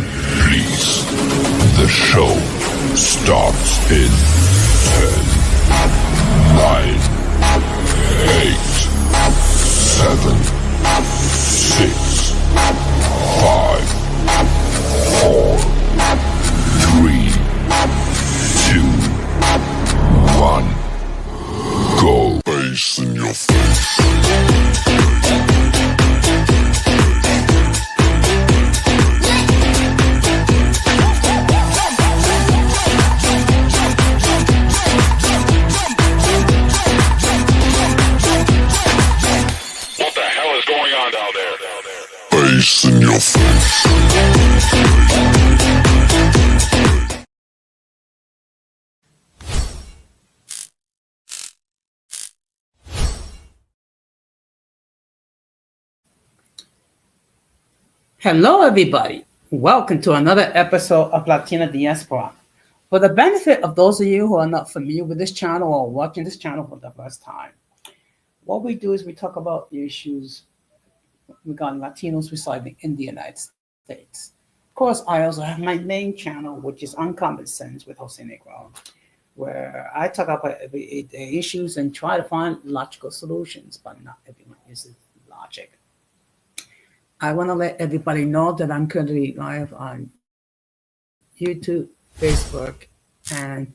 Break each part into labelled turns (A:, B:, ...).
A: please. The show starts in 10, 9, 8, 7, 6, 5, 4, 3, 2, 1. Go. Face in your face. Face in your face.
B: Hello, everybody. Welcome to another episode of Latina Diaspora. For the benefit of those of you who are not familiar with this channel or watching this channel for the first time, what we do is we talk about the issues regarding Latinos residing in the United States. Of course, I also have my main channel, which is Uncommon Sense with Jose Negro, where I talk about the issues and try to find logical solutions, but not everyone uses logic. I want to let everybody know that I'm currently live on YouTube, Facebook, and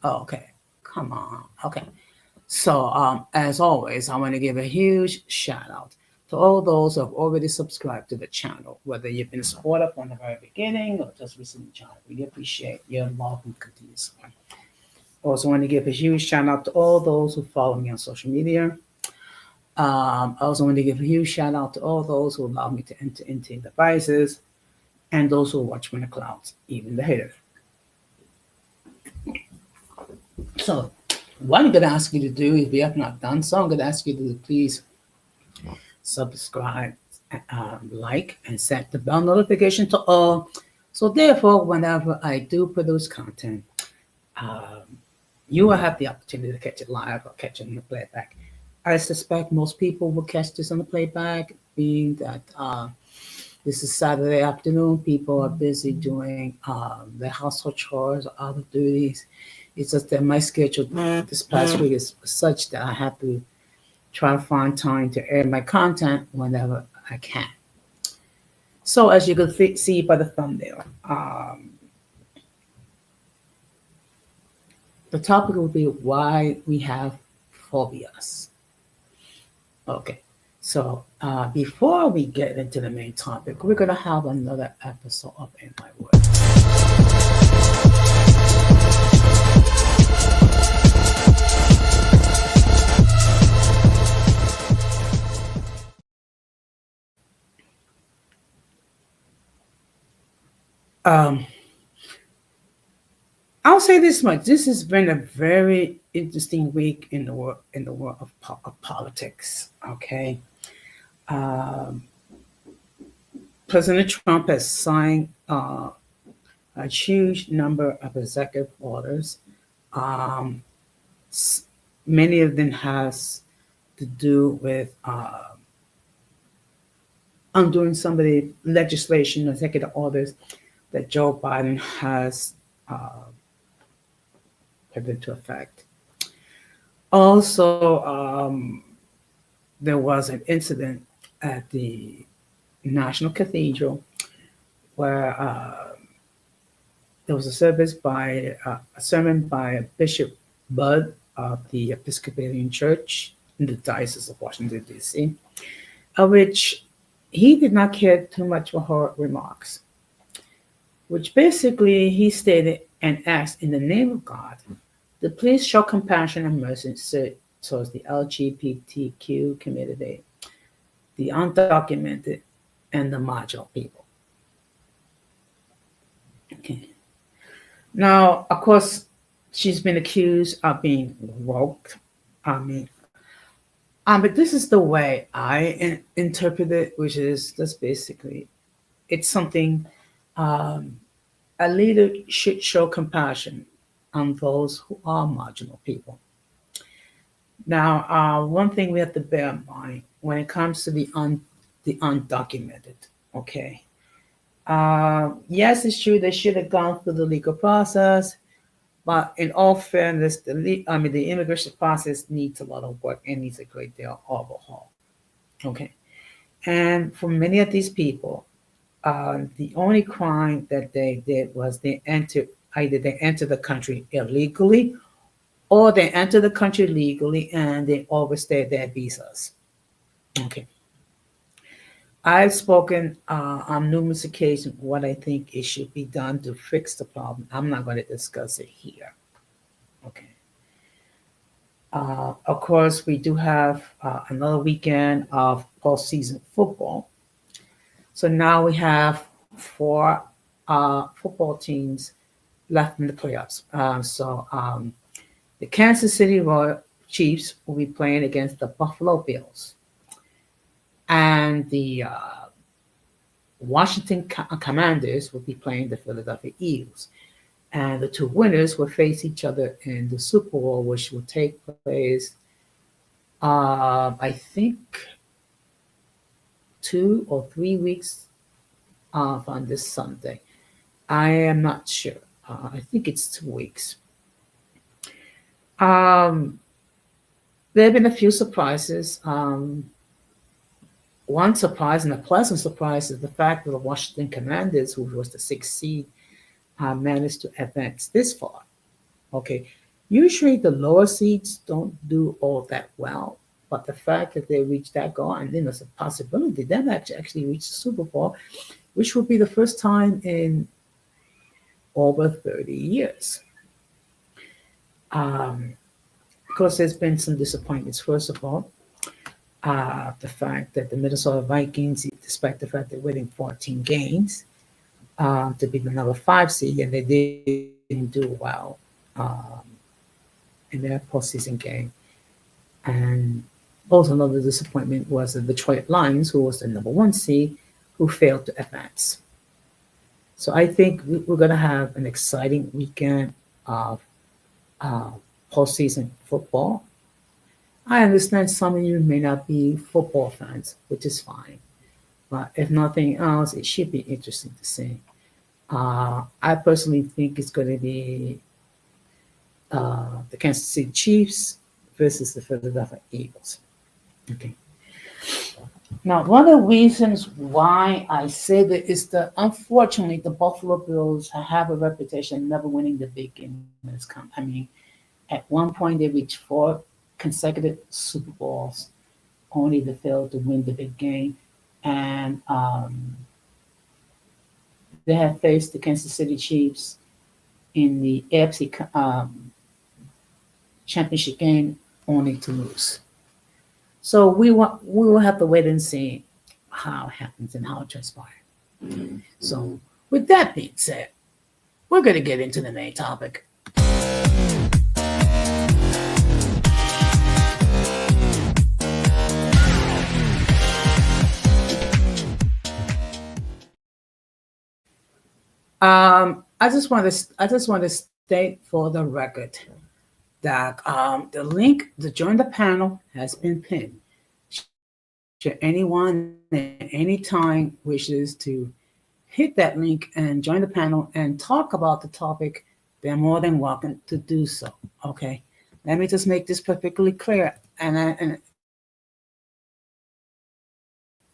B: okay, come on. Okay. So, as always, I want to give a huge shout out to all those who have already subscribed to the channel, whether you've been a supporter from the very beginning or just recently joined. We appreciate your love and continued support. Also, want to give a huge shout out to all those who follow me on social media. I also want to give a huge shout out to all those who allow me to enter into devices and those who watch from the clouds, even the haters. So, what I'm going to ask you to do, if you have not done so, I'm going to ask you to please subscribe, like, and set the bell notification to all. So, therefore, whenever I do produce content, you will have the opportunity to catch it live or catch it in the playback. I suspect most people will catch this on the playback, being that this is Saturday afternoon. People are busy doing their household chores or other duties. It's just that my schedule this past week is such that I have to try to find time to air my content whenever I can. So, as you can see by the thumbnail, the topic will be why we have phobias. Okay, so before we get into the main topic, we're going to have another episode of In My Words. I'll say this much: this has been a very interesting week in the world of politics. Okay, um, President Trump has signed a huge number of executive orders. Um, Many of them has to do with undoing some of the legislation, executive orders that Joe Biden has put into effect. Also, there was an incident at the National Cathedral where there was a sermon by Bishop Budd of the Episcopalian Church in the Diocese of Washington, D.C., of which he did not care too much for her remarks, which basically he stated and asked in the name of God to please show compassion and mercy towards the LGBTQ community, the undocumented, and the marginal people. Okay. Now, of course, she's been accused of being woke. But this is the way I interpret it, which is just basically, it's something a leader should show compassion on those who are marginal people. Now, one thing we have to bear in mind when it comes to the undocumented. Okay. Yes, it's true they should have gone through the legal process, but in all fairness, the immigration process needs a lot of work and needs a great deal of overhaul. Okay. And for many of these people, the only crime that they did was they entered the country illegally, or they entered the country legally and they overstayed their visas. Okay. I've spoken on numerous occasions what I think it should be done to fix the problem. I'm not going to discuss it here. Okay. Of course, we do have another weekend of postseason football. So now we have four football teams left in the playoffs. The Kansas City Royal Chiefs will be playing against the Buffalo Bills, and the Washington Commanders will be playing the Philadelphia Eagles. And the two winners will face each other in the Super Bowl, which will take place, I think, 2 or 3 weeks on this Sunday. I am not sure. I think it's 2 weeks. Um, there have been a few surprises. One surprise, and a pleasant surprise, is the fact that the Washington Commanders, who was the sixth seed, managed to advance this far. Okay, usually the lower seeds don't do all that well, but the fact that they reached that goal, and then there's a possibility they might actually reach the Super Bowl, which will be the first time in over 30 years. Of course, there's been some disappointments. First of all, the fact that the Minnesota Vikings, despite the fact they're winning 14 games, to be the number 5 seed, and they didn't do well in their postseason game. And also another disappointment was the Detroit Lions, who was the number 1 seed, who failed to advance. So I think we're going to have an exciting weekend of postseason football. I understand some of you may not be football fans, which is fine. But if nothing else, it should be interesting to see. I personally think it's going to be the Kansas City Chiefs versus the Philadelphia Eagles. Okay. Now, one of the reasons why I say that is that unfortunately the Buffalo Bills have a reputation of never winning the big game. I mean, at one point they reached 4 consecutive Super Bowls, only to fail to win the big game. And they have faced the Kansas City Chiefs in the AFC championship game, only to lose. So we will have to wait and see how it happens and how it transpires. So with that being said, we're going to get into the main topic. I just want to state for the record that the link to join the panel has been pinned. Should anyone at any time wishes to hit that link and join the panel and talk about the topic, they're more than welcome to do so. Okay, let me just make this perfectly clear. And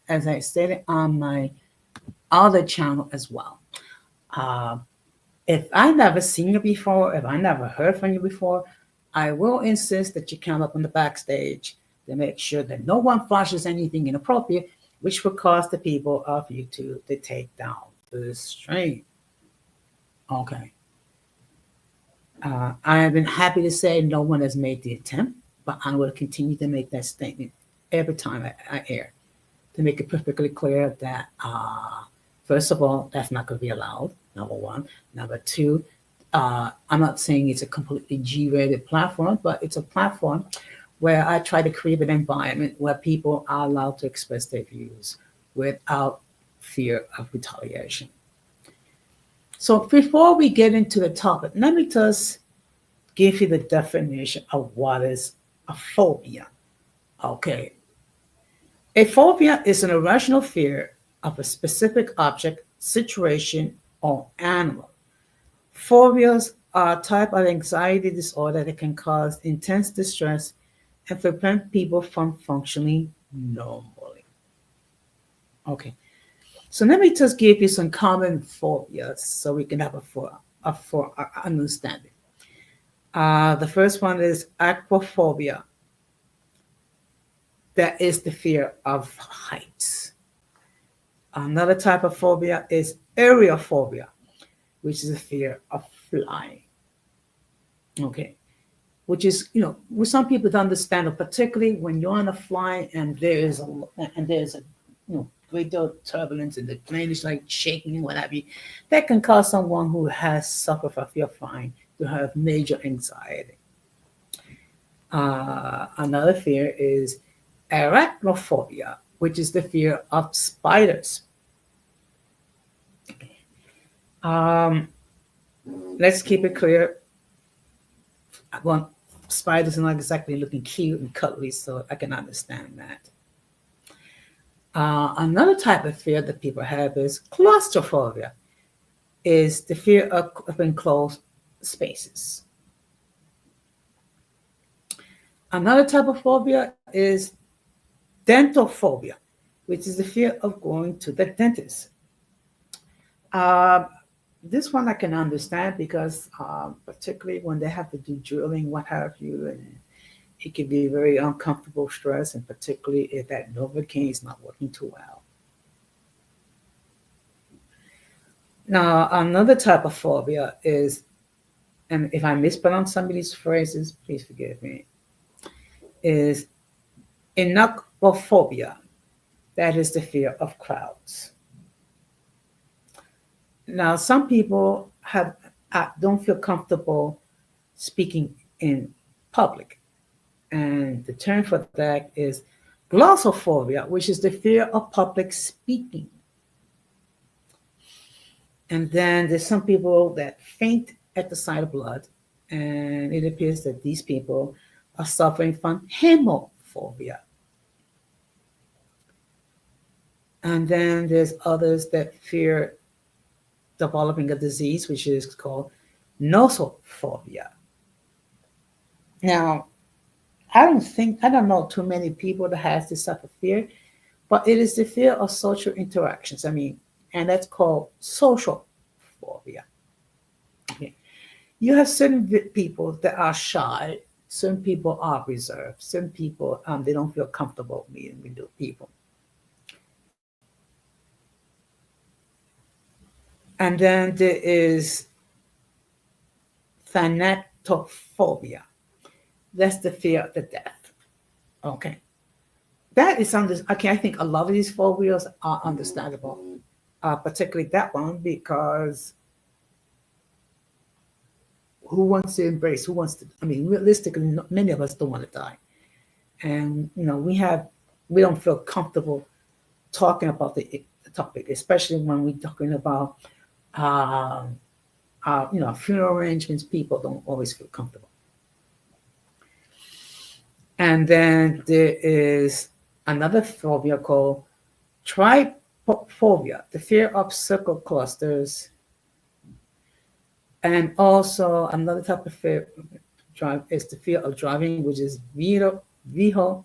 B: as I stated on my other channel as well. If I never seen you before, if I never heard from you before, I will insist that you come up on the backstage to make sure that no one flashes anything inappropriate, which will cause the people of YouTube to take down the stream. Okay. I have been happy to say no one has made the attempt, but I will continue to make that statement every time I air to make it perfectly clear that first of all, that's not going to be allowed, number one. Number two, I'm not saying it's a completely G-rated platform, but it's a platform where I try to create an environment where people are allowed to express their views without fear of retaliation. So before we get into the topic, let me just give you the definition of what is a phobia. Okay. A phobia is an irrational fear of a specific object, situation, or animal. Phobias are a type of anxiety disorder that can cause intense distress and prevent people from functioning normally. Okay, so let me just give you some common phobias so we can have a for understanding. The first one is aquaphobia. That is the fear of heights. Another type of phobia is aerophobia, which is a fear of flying. Okay, which is with some people to understand it, particularly when you're on a flight and there's a great deal of turbulence and the plane is like shaking and what have you. That can cause someone who has suffered from fear of flying to have major anxiety. Another fear is arachnophobia, which is the fear of spiders. Um, let's keep it clear. Well, spiders are not exactly looking cute and cuddly, so I can understand that. Another type of fear that people have is claustrophobia, is the fear of enclosed spaces. Another type of phobia is dentophobia, which is the fear of going to the dentist. Uh, this one I can understand because, particularly when they have to do drilling, what have you, and it can be very uncomfortable stress, and particularly if that Novocaine is not working too well. Now, another type of phobia is, and if I mispronounce some of these phrases, please forgive me, is enochophobia. That is the fear of crowds. Now, some people don't feel comfortable speaking in public, and the term for that is glossophobia, which is the fear of public speaking. And then there's some people that faint at the sight of blood, and it appears that these people are suffering from hemophobia. And then there's others that fear developing a disease which is called nosophobia. Now, I don't know too many people that has this type of fear, but it is the fear of social interactions. I mean, and that's called social phobia. Okay. You have certain people that are shy, certain people are reserved, certain people they don't feel comfortable meeting with new people. And then there is thanatophobia. That's the fear of the death. Okay. That is okay. I think a lot of these phobias are understandable, particularly that one, because who wants to embrace? Who wants to? I mean, realistically, many of us don't want to die, and we don't feel comfortable talking about the topic, especially when we're talking about um, funeral arrangements. People don't always feel comfortable. And then there is another phobia called trypophobia, the fear of circle clusters. And also another type of fear is the fear of driving, which is vihophobia.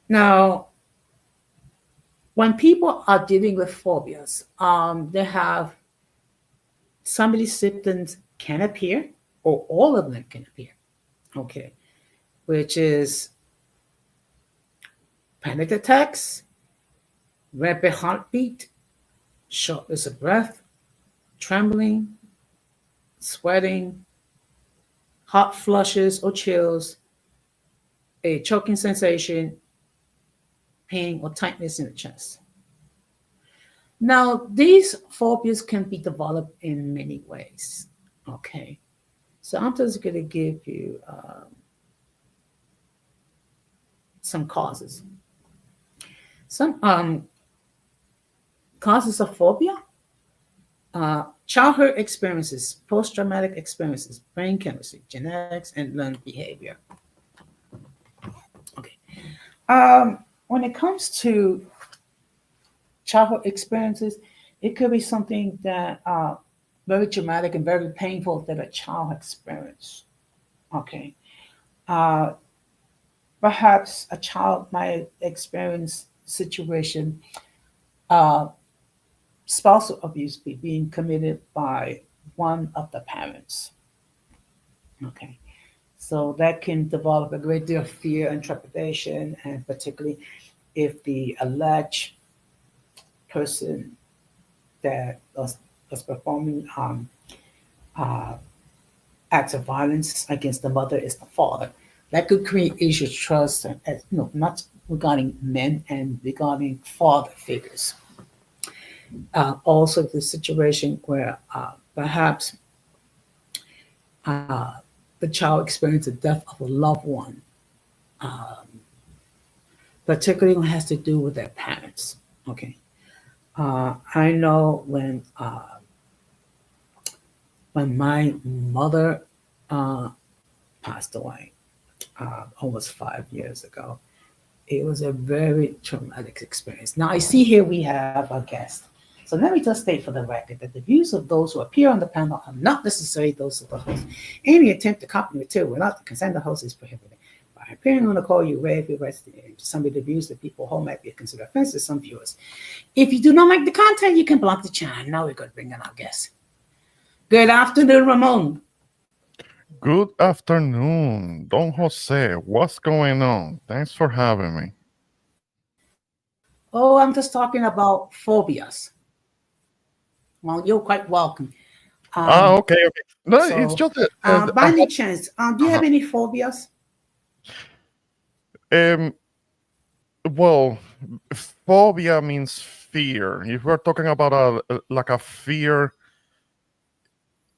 B: Now, when people are dealing with phobias, they have some of these symptoms can appear, or all of them can appear. Okay, which is panic attacks, rapid heartbeat, shortness of breath, trembling, sweating, hot flushes or chills, a choking sensation, pain or tightness in the chest. Now, these phobias can be developed in many ways. Okay, so I'm just going to give you some causes. Some causes of phobia: childhood experiences, post traumatic experiences, brain chemistry, genetics, and learned behavior. When it comes to childhood experiences, it could be something that very traumatic and very painful that a child experienced. Okay, uh, perhaps a child might experience situation, uh, spousal abuse being committed by one of the parents. Okay, so that can develop a great deal of fear and trepidation, and particularly if the alleged person that was performing uh, acts of violence against the mother is the father. That could create issues of trust, not regarding men and regarding father figures. Also, the situation where perhaps uh, the child experienced the death of a loved one, uh, particularly when it has to do with their parents. Okay, I know when my mother uh, passed away almost 5 years ago. It was a very traumatic experience. Now, I see here we have a guest. So let me just state for the record that the views of those who appear on the panel are not necessarily those of the host. Any attempt to copy material without the consent of the host is prohibited. By appearing on the call, you waive your rights to some of the views that people hold might be considered offensive to some viewers. If you do not like the content, you can block the channel. Now we're going to bring in our guest. Good afternoon, Ramon.
C: Good afternoon, Don Jose. What's going on? Thanks for having me.
B: Oh, I'm just talking about phobias. Well, you're quite welcome.
C: Okay, okay. No, it's
B: So,
C: just
B: by any chance, do you have
C: uh-huh.
B: any phobias?
C: um, well, phobia means fear. If we're talking about like a fear,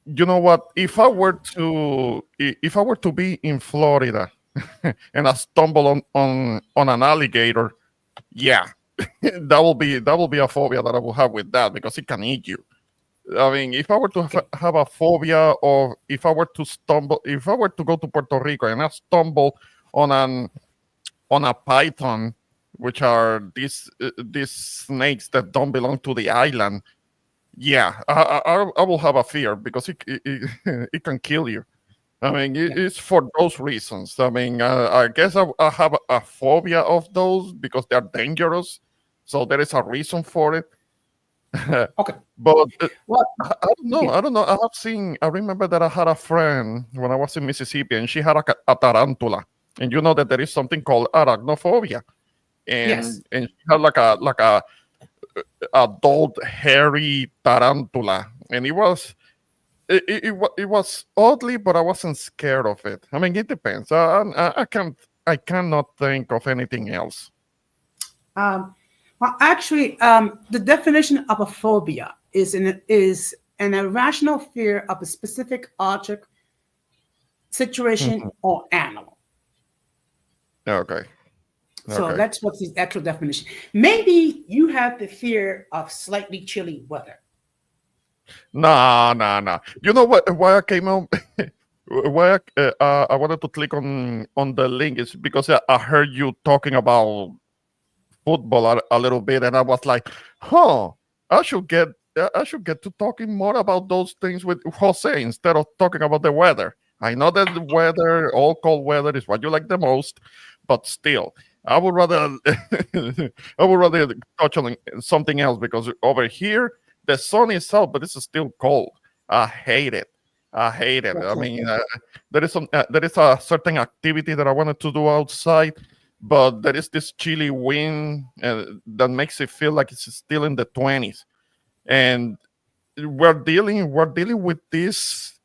C: you know what? If I were to be in Florida and I stumble on an alligator, yeah, that will be a phobia that I will have with that because it can eat you. I mean, if I were to
B: Okay.
C: have a phobia, or if I were to go to Puerto Rico and I stumble on a python, which are these snakes that don't belong to the island, yeah, I will have a fear because it can kill you. I mean,
B: Yeah.
C: it's for those reasons. I mean, I guess I have a phobia of those because they're dangerous. So there is a reason for it.
B: Okay.
C: But
B: Well,
C: I don't know.
B: yeah.
C: I don't know. I remember that I had a friend when I was in Mississippi, and she had a tarantula. And you know that there is something called arachnophobia,
B: Yes.
C: and she had like a adult hairy tarantula, and it was oddly, but I wasn't scared of it. I mean, it depends. I cannot think of anything else.
B: Um, well, actually, the definition of a phobia is an irrational fear of a specific object, situation,
C: Mhm.
B: or animal.
C: Okay.
B: So
C: Okay.
B: that's what's the actual definition. Maybe you have the fear of slightly chilly weather.
C: Nah, nah, nah. You know what? Why I came on? Why I wanted to click on the link is because I heard you talking about football a little bit, and I was like, huh, I should get to talking more about those things with Jose instead of talking about the weather. I know that the weather, all cold weather, is what you like the most, but still, I would rather I would rather touch on something else because over here the sun is out, but it's still cold. I hate it. I hate it. I
B: Okay.
C: mean, there is a certain activity that I wanted to do outside, but there is this chilly wind that makes it feel like it's still in the 20s, and we're dealing with this.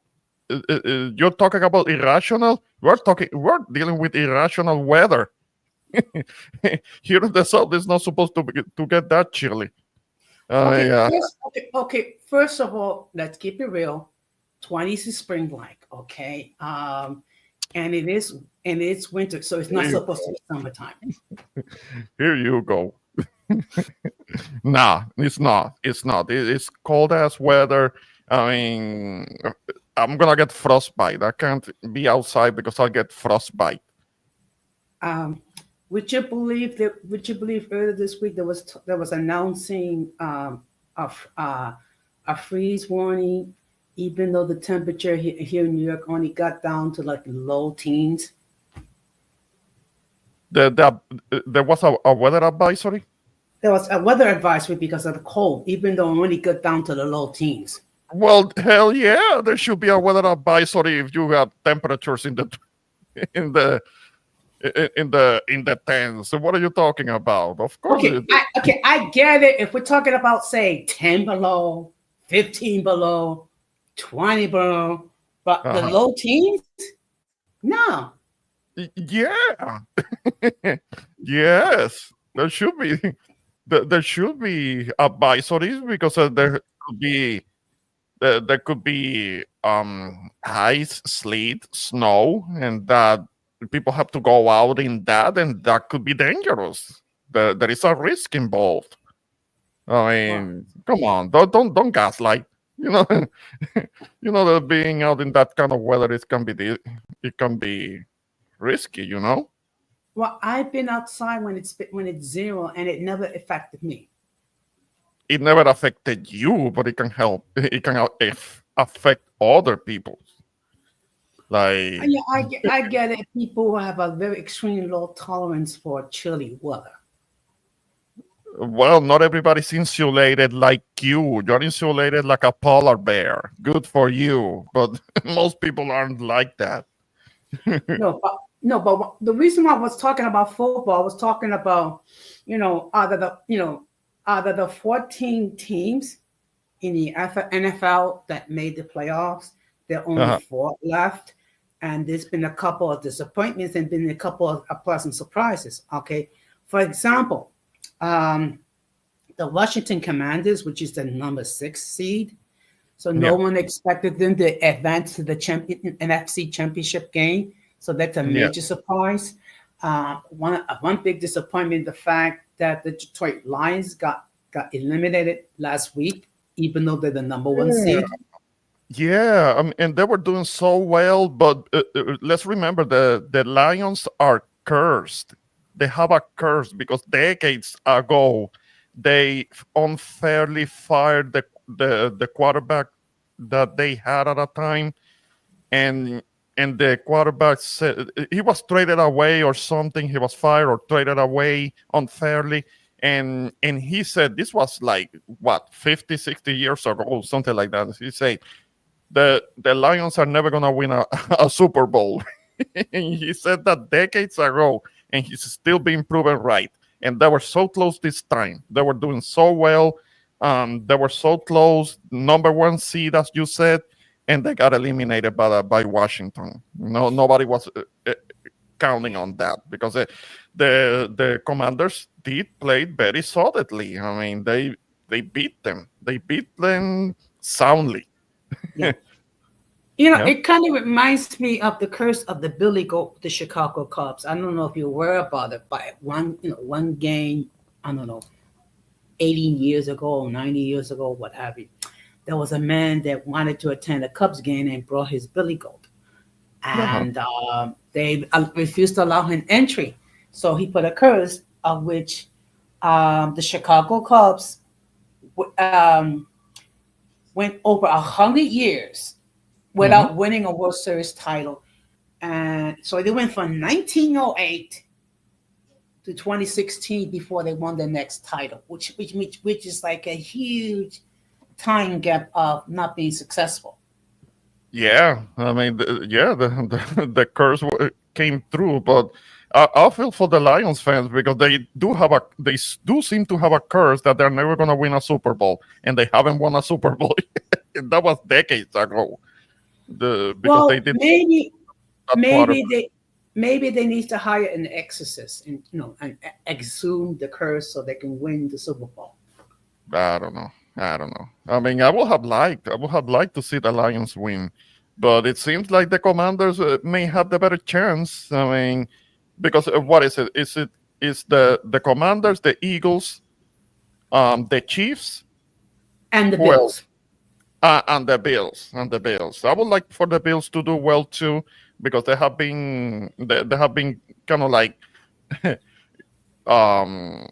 C: You're talking about irrational. We're dealing with irrational weather. Here in the south, it's not supposed to get that chilly.
B: Okay.
C: Yeah.
B: Okay. First of all, let's keep it real. 20s is spring like, okay? And it's winter, so it's not
C: Here
B: supposed to be summertime.
C: here you go. Nah, it's not. It's not. It's cold ass weather. I mean, I'm gonna get frostbite. I can't be outside because I'll get frostbite.
B: Um, Would you believe earlier this week there was announcing a freeze warning, even though the temperature here in New York only got down to like low teens.
C: There was a weather advisory.
B: There was a weather advisory because of the cold, even though it only got down to the low teens.
C: Well, hell yeah, there should be a weather advisory if you have temperatures in the in the tens. So what are you talking about? Of course,
B: I get it. If we're talking about say 10 below, 15 below, 20 below, but the
C: uh-huh.
B: low teens, no.
C: Yeah, yes, there should be advisories because could be there could be ice, sleet, snow, and that people have to go out in that, and that could be dangerous. There is a risk involved. I
B: Well,
C: mean, come on, don't gaslight. You know, you know that being out in that kind of weather it can be risky. You know,
B: well, I've been outside when it's zero, and it never affected me.
C: it never affected you, but it can help. It can affect other people. Like,
B: Yeah, I get it. People who have a very extremely low tolerance for chilly weather.
C: well, not everybody's insulated like you. You're insulated like a polar bear. Good for you, but most people aren't like that.
B: No, but the reason why I was talking about football, I was talking about, out of the 14 teams in the NFL that made the playoffs, there are only
C: Uh-huh.
B: four left, and there's been a couple of disappointments and been a couple of pleasant surprises. Okay, for example, um, the Washington Commanders, which is the number 6 seed, so no
C: Yeah,
B: one expected them to advance to the NFC Championship game. So that's a
C: yeah.
B: major surprise. One big disappointment: the fact that the Detroit Lions got eliminated last week, even though they're the number one
C: Yeah,
B: seed.
C: yeah. And they were doing so well, but let's remember the Lions are cursed. They have a curse because decades ago they unfairly fired the quarterback that they had at a time, and the quarterback said he was traded away or something. He was fired or traded away unfairly, and he said this was like what 50, 60 years ago, something like that. He said the Lions are never gonna win a Super Bowl. And he said that decades ago, and he's still being proven right. And they were so close this time. They were doing so well. They were so close, number one seed, as you said, and they got eliminated by Washington. No, nobody was counting on that because the Commanders did play very solidly. I mean, they beat them. They beat them soundly.
B: Yeah.
C: Yeah.
B: It kind of reminds me of the curse of the Billy Goat, the Chicago Cubs. I don't know if you're aware about it, but one game, I don't know, 80 years ago, 90 years ago, what have you, there was a man that wanted to attend a Cubs game and brought his Billy Goat,
C: Uh-huh.
B: and they refused to allow him entry. So he put a curse of which the Chicago Cubs um, went over 100 years
C: Hmm.
B: without winning a World Series title. And so they went from 1908 to 2016 before they won the next title, which is like a huge time gap of not being successful.
C: Yeah, I mean, the curse came through, but I feel for the Lions fans because they do seem to have a curse that they're never gonna win a Super Bowl, and they haven't won a Super Bowl. And that was decades ago. Because they
B: Well,
C: did that
B: maybe
C: quarterback.
B: they maybe they need to hire an exorcist and and exhume the curse so they can win the Super Bowl.
C: I don't know. I don't know. I mean, I would have liked to see the Lions win, but it seems like the Commanders may have the better chance. I mean, because what is it? Is the Commanders, the Eagles, the Chiefs,
B: And the
C: who else?
B: Bills.
C: And the Bills. I would like for the Bills to do well too, because they have been kind of like um,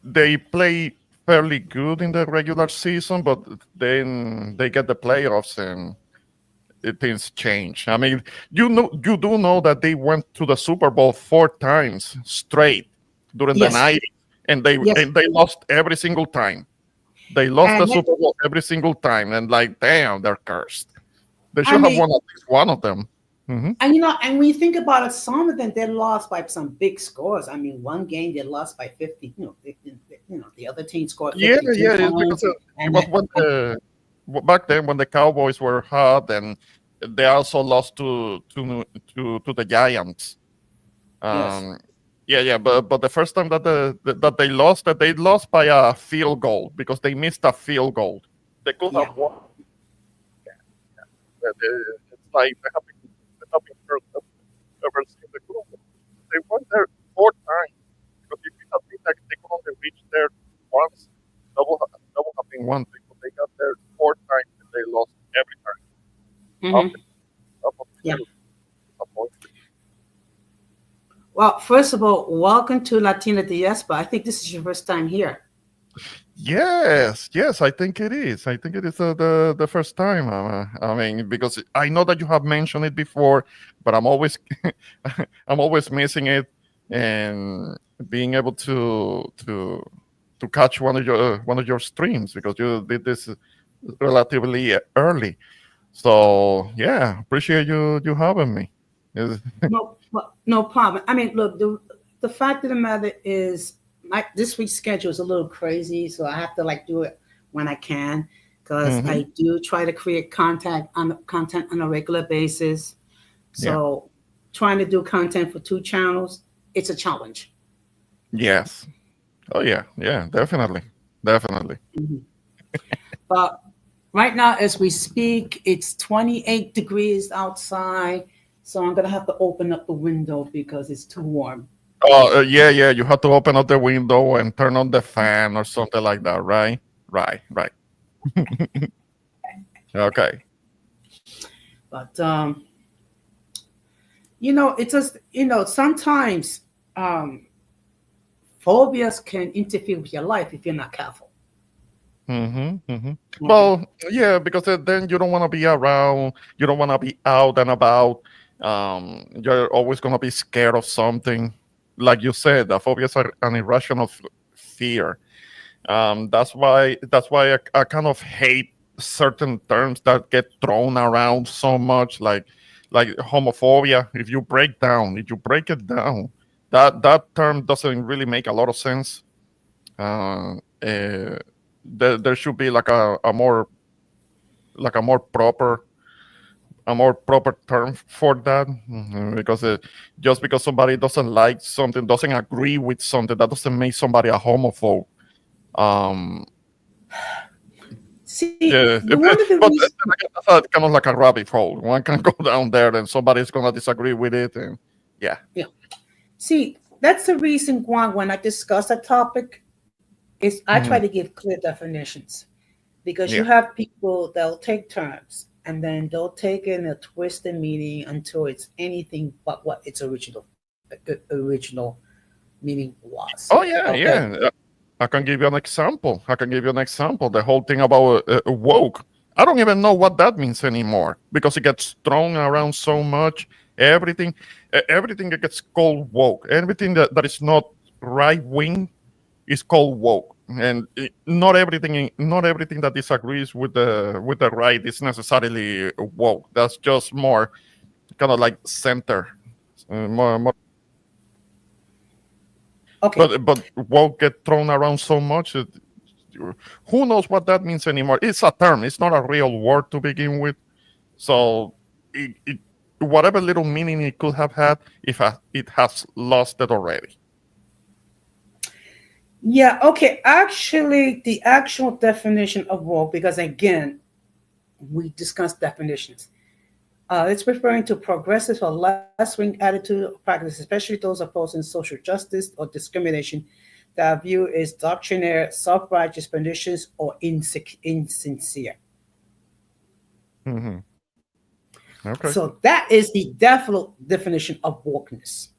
C: they play fairly good in the regular season, but then they get the playoffs and things change. I mean, you do know that they went to the Super Bowl 4 times straight during the
B: Yes,
C: night,
B: yes,
C: and they lost every single time. They lost the
B: and
C: Super Bowl every single time, and like, damn, they're cursed. They
B: I
C: should have
B: mean,
C: won at least one of them. Hmm.
B: and and when you think about it, some of them they lost by some big scores. I mean, one game they lost by 50. The other team scored
C: Yeah,
B: 52
C: yeah, it's because
B: points,
C: it
B: and
C: was when back then when the Cowboys were hot, and they also lost to the Giants.
B: yes,
C: Um, yeah, yeah, but the first time that that they lost by a field goal because they missed a field goal. They could
B: yeah.
C: have won. It's like they have been ever seen the group. They went there 4 times because if it had been like they could only reach there once, double have been one thing, but they got there 4 times and they lost every time.
B: Hmm.
C: Up, up
B: Yeah.
C: until disappointed.
B: Well, first of all, welcome to Latina Diaspora. I think this is your first time here.
C: Yes, yes, I think it is. I think it is the first time. I mean, because I know that you have mentioned it before, but I'm always I'm always missing it, and being able to catch one of your streams because you did this relatively early. So yeah, appreciate you having me. Yes.
B: No problem. I mean, look, the fact of the matter is, my this week's schedule is a little crazy, so I have to like do it when I can, because
C: Hmm.
B: I do try to create content on a regular basis.
C: Yeah.
B: So trying to do content for two channels, it's a challenge.
C: Yes. Oh yeah. Yeah. Definitely. Definitely.
B: Mhm. But right now, as we speak, it's 28 degrees outside, so I'm gonna have to open up the window because it's too warm.
C: Oh, yeah, yeah. You have to open up the window and turn on the fan or something like that, right? Right, right. Okay.
B: But it's just sometimes um, phobias can interfere with your life if you're not careful. Okay.
C: Well, yeah, because then you don't want to be around. You don't want to be out and about. You're always gonna be scared of something. Like you said, the phobias are an irrational fear. That's why I kind of hate certain terms that get thrown around so much, like homophobia. If you break it down, that term doesn't really make a lot of sense. There should be like a more proper a more proper term for that, because just because somebody doesn't like something, doesn't agree with something, that doesn't make somebody a homophobe. um
B: See,
C: Yeah,
B: the one of the
C: but
B: reasons,
C: that's kind of like a rabbit hole. One can go down there, and somebody's gonna disagree with it, and yeah,
B: yeah. See, that's the reason why when I discuss a topic, is I try
C: hmm,
B: to give clear definitions, because you
C: yeah.
B: have people that'll take terms and then they'll take in a twisted meaning until it's anything but what its original meaning was.
C: Oh yeah,
B: Okay.
C: yeah. I can give you an example. I can give you an example. The whole thing about woke. I don't even know what that means anymore because it gets thrown around so much. Everything that gets called woke. Everything that is not right wing is called woke, and not everything that disagrees with the right is necessarily woke. That's just more kind of like center, more,
B: Okay.
C: but woke get thrown around so much. Who knows what that means anymore? It's a term. It's not a real word to begin with. So whatever little meaning it could have had, if it has lost it already.
B: Yeah, okay. Actually, the actual definition of woke, because again, we discussed definitions. It's referring to progressive or left-wing attitude or practice, especially those opposing social justice or discrimination that are viewed as doctrinaire, self-righteous, pernicious, or insincere.
C: Hmm. Okay.
B: So that is the definite definition of wokeness.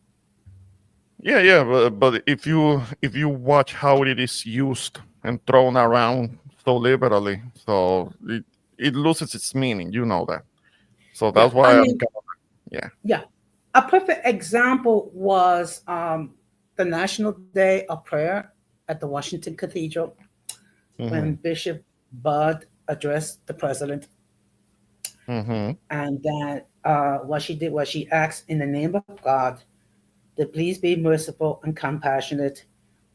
C: Yeah. But if you watch how it is used and thrown around so liberally, so it loses its meaning. You know that. So
B: Yeah,
C: that's
B: I
C: why I'm
B: mean,
C: kind of, yeah.
B: yeah. A perfect example was the National Day of Prayer at the Washington Cathedral when
C: Mm-hmm.
B: Bishop Budd addressed the president,
C: Mm-hmm.
B: and that what she did was she asked in the name of God to please be merciful and compassionate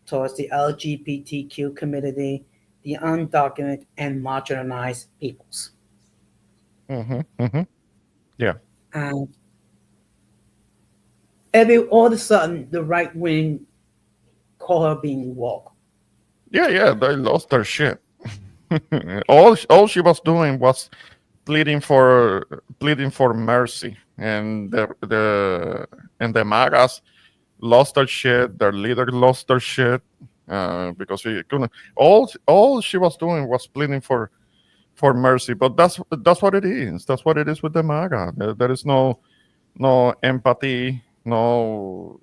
B: towards the LGBTQ community, the undocumented and marginalized peoples.
C: Mm-hmm. Mm-hmm. Yeah.
B: And every all of a sudden, the right wing call her being woke.
C: Yeah. They lost their shit. All she was doing was pleading for mercy, and the magas lost their shit. Their leader lost their shit because she couldn't. All she was doing was pleading for mercy. But that's what it is. That's what it is with the maga. There is no empathy, no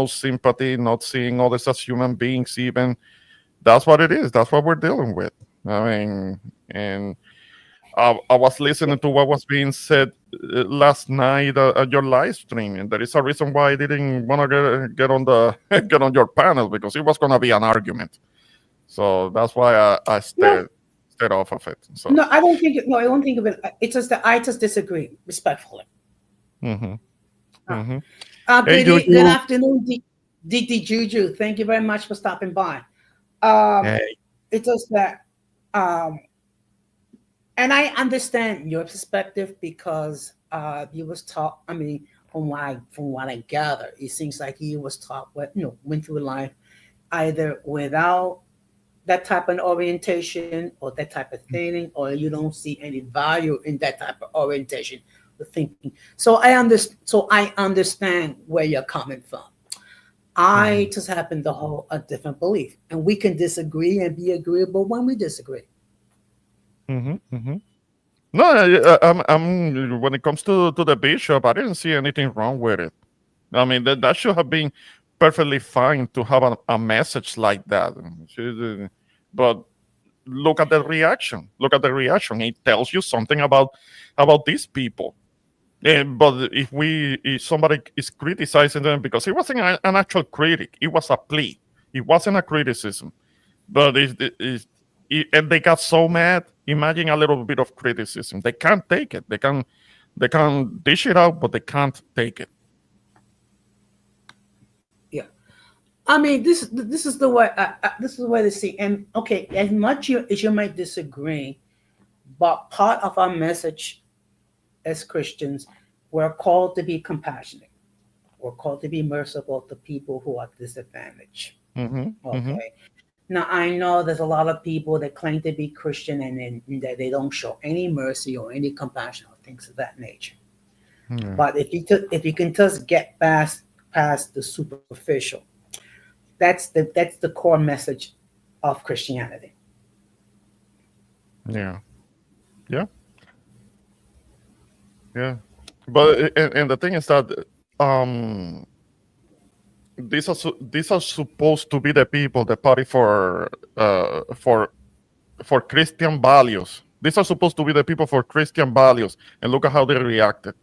C: sympathy, not seeing others as human beings. Even that's what it is. That's what we're dealing with. I mean, and I was listening to what was being said last night at your live stream, and there is a reason why I didn't want to get on the get on your panel because it was going to be an argument. So that's why I
B: No,
C: stayed off of it. So,
B: no, I don't think. No, I don't think of it. It's just that I just disagree respectfully.
C: hmm
B: Uh,
C: hmm hey,
B: Good
C: Juju.
B: afternoon, D Juju. Thank you very much for stopping by. Um,
C: Hey.
B: it's just that, um, and I understand your perspective because you was taught. I mean, from what I gather, it seems like you was taught what went through life either without that type of orientation or that type of thinking, or you don't see any value in that type of orientation or thinking. So I understand where you're coming from. I
C: hmm
B: just happen to hold a different belief, and we can disagree and be agreeable when we disagree.
C: hmm No, when it comes to the bishop, I didn't see anything wrong with it. I mean, that should have been perfectly fine to have a message like that. But look at the reaction. Look at the reaction. It tells you something about these people. But if somebody is criticizing them because it wasn't an actual critic, it was a plea. It wasn't a criticism. But and they got so mad. Imagine a little bit of criticism. They can't take it. They can dish it out, but they can't take it.
B: Yeah, I mean this is the way this is the way to see. And okay, as much as you might disagree, but part of our message as Christians, we're called to be compassionate. We're called to be merciful to people who are disadvantaged.
C: hmm hmm
B: Okay. Now I know there's a lot of people that claim to be Christian and then that they don't show any mercy or any compassion or things of that nature.
C: Yeah.
B: But if you can just get past the superficial, that's the core message of Christianity.
C: Yeah. Yeah. Yeah. But and the thing is that um these are supposed to be the people that party for Christian values. These are supposed to be the people for Christian values, and look at how they reacted.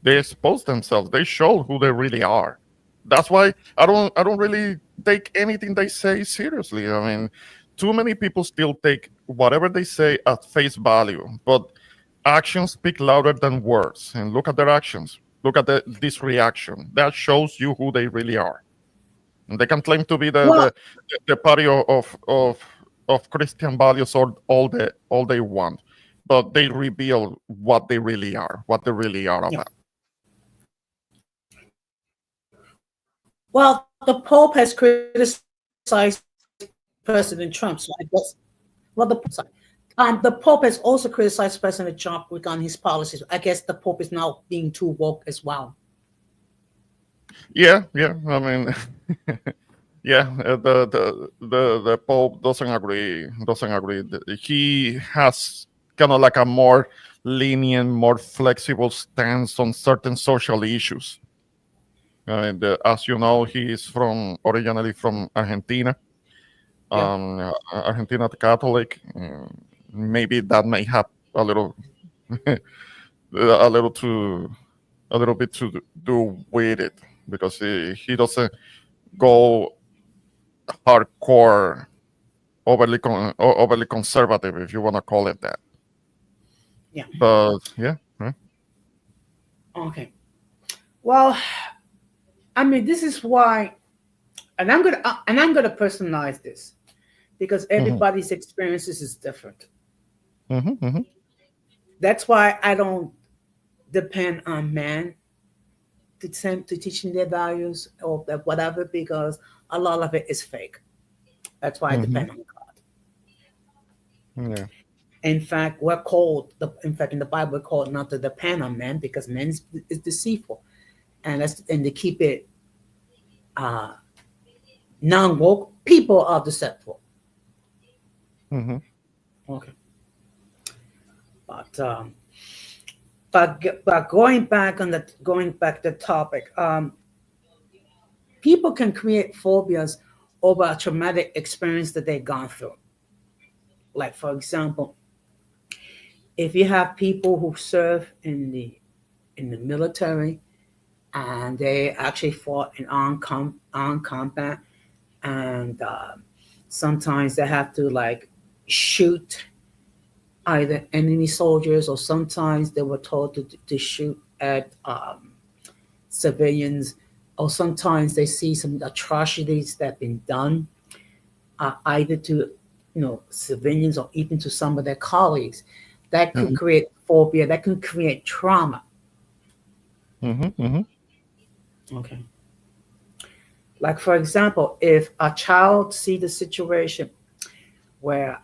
C: They exposed themselves. They showed who they really are. That's why I don't really take anything they say seriously. I mean, too many people still take whatever they say at face value, but actions speak louder than words. And look at their actions. Look at this reaction. That shows you who they really are. And they can claim to be
B: Well,
C: the party of Christian values all they want, but they reveal what they really are, what they really are
B: yeah.
C: about.
B: Well, the Pope has criticized President Trump, so I guess. Well, the Pope has also criticized President Trump regarding his policies. I guess the Pope is now being too woke as well.
C: Yeah. I mean, yeah. The Pope doesn't agree. He has kind of like a more lenient, more flexible stance on certain social issues. As you know, he is from originally from Argentina.
B: Yeah.
C: Argentina Catholic. Maybe that may have a little, a little to, a little bit to do with it because he doesn't go hardcore, overly conservative, if you want to call it that.
B: Yeah.
C: But yeah,
B: Okay. Well, I mean, this is why, and I'm gonna personalize this because
C: hmm
B: everybody's experiences is different.
C: hmm hmm
B: That's why I don't depend on man to teaching their values or whatever because a lot of it is fake. That's why I
C: hmm
B: depend on God.
C: yeah,
B: In fact, we're called. In fact, in the Bible, we're called not to depend on man because man is deceitful, and to keep it uh, non-woke, people are deceitful.
C: hmm
B: Okay, but but going back to the topic, people can create phobias over a traumatic experience that they've gone through. Like for example, if you have people who serve in the military and they actually fought in on combat, and sometimes they have to like shoot either enemy soldiers or sometimes they were told to shoot at civilians, or sometimes they see some atrocities that have been done either to civilians or even to some of their colleagues. That could
C: hmm
B: create phobia, that can create trauma.
C: hmm hmm
B: Okay. Like for example, if a child see the situation where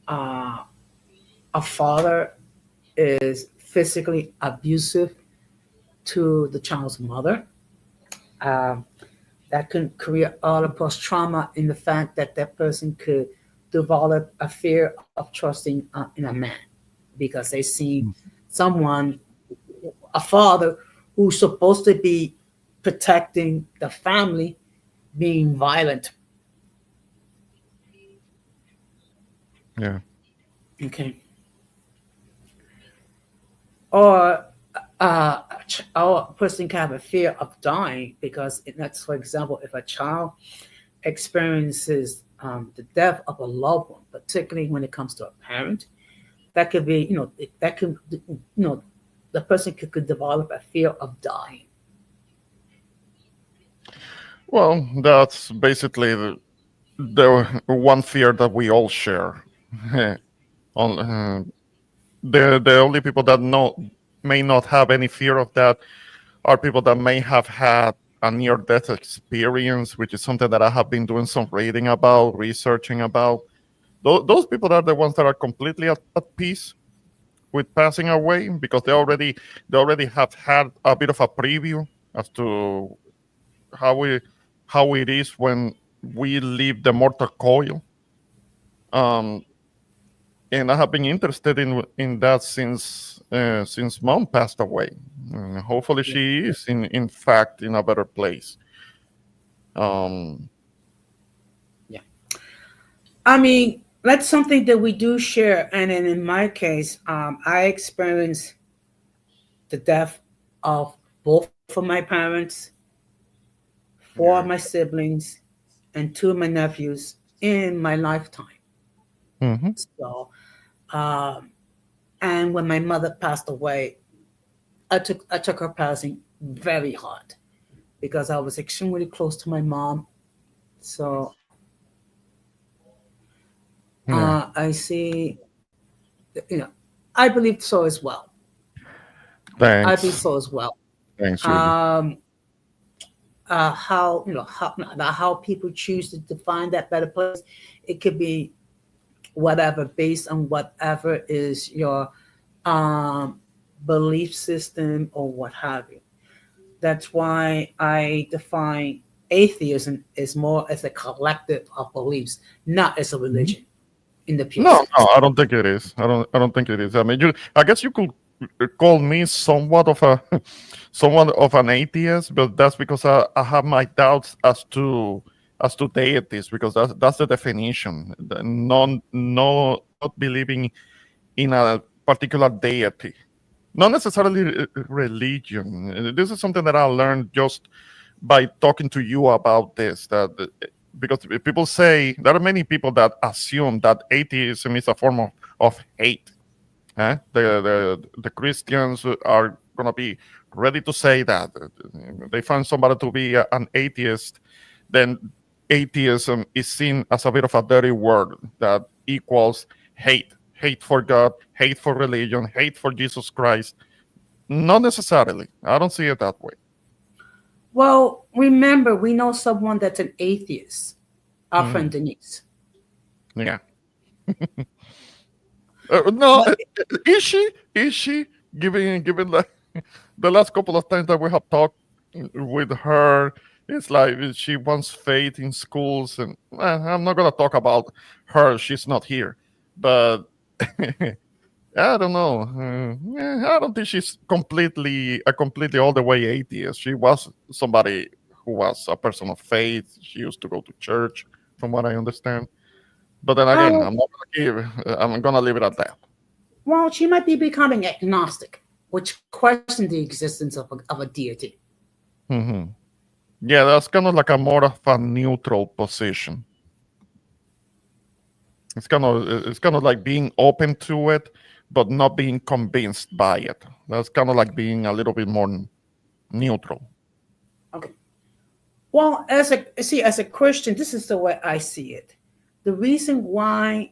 B: uh, a father is physically abusive to the child's mother, um, that can create all the post trauma in the fact that that person could develop a fear of trusting in a man because they see someone, a father who's supposed to be protecting the family, being violent.
C: yeah.
B: Okay. Or a person can have a fear of dying because that's, for example, if a child experiences the death of a loved one, particularly when it comes to a parent, that could be, that could, the person could develop a fear of dying.
C: Well, that's basically the one fear that we all share. On the only people that may not have any fear of that are people that may have had a near death experience, which is something that I have been doing some reading about, researching about. Those people are the ones that are completely at peace with passing away because they already have had a bit of a preview as to how we how it is when we leave the mortal coil. Um, and I have been interested in that since mom passed away. And hopefully,
B: Yeah.
C: she is in fact in a better place. Um,
B: Yeah. I mean, that's something that we do share. And then in my case, I experienced the death of both of my parents, four of
C: yeah.
B: my siblings, and two of my nephews in my lifetime.
C: hmm
B: So, um, and when my mother passed away, I took her passing very hard because I was extremely close to my mom. So
C: Yeah.
B: I see, I believe so as well. I believe
C: Thanks.
B: so as well.
C: Thanks, Julie.
B: Um, how how people choose to define that better place, it could be whatever based on whatever is your um, belief system or what have you. That's why I define atheism as more as a collective of beliefs, not as a
C: Mhm.
B: religion in the pure
C: No, no,
B: sense.
C: I don't think it is. I don't think it is. I mean, I guess you could. call me somewhat of a somewhat of an atheist, but that's because I have my doubts as to deities, because that's the definition. Not believing in a particular deity, not necessarily religion. This is something that I learned just by talking to you about this. That because people say there are many people that assume that atheism is a form of hate. The Christians are gonna be ready to say that they find somebody to be an atheist, then atheism is seen as a bit of a dirty word that equals hate for God, hate for religion, hate for Jesus Christ. Not necessarily. I don't see it that way.
B: Well, remember, we know someone that's an atheist, our friend Denise.
C: Yeah. No,
B: But
C: is she? Is she? Given the last couple of times that we have talked with her, it's like she wants faith in schools, and I'm not gonna talk about her. She's not here, but I don't know. I don't think she's completely all the way atheist. She was somebody who was a person of faith. She used to go to church, from what I understand. But then again,
B: um,
C: I'm gonna leave it at that.
B: well, she might be becoming agnostic, which questions the existence of a deity.
C: Hmm. Yeah, that's kind of like a more of a neutral position. It's kind of like being open to it, but not being convinced by it. That's kind of like being a little bit more neutral.
B: Okay. Well, as a Christian, this is the way I see it. The reason why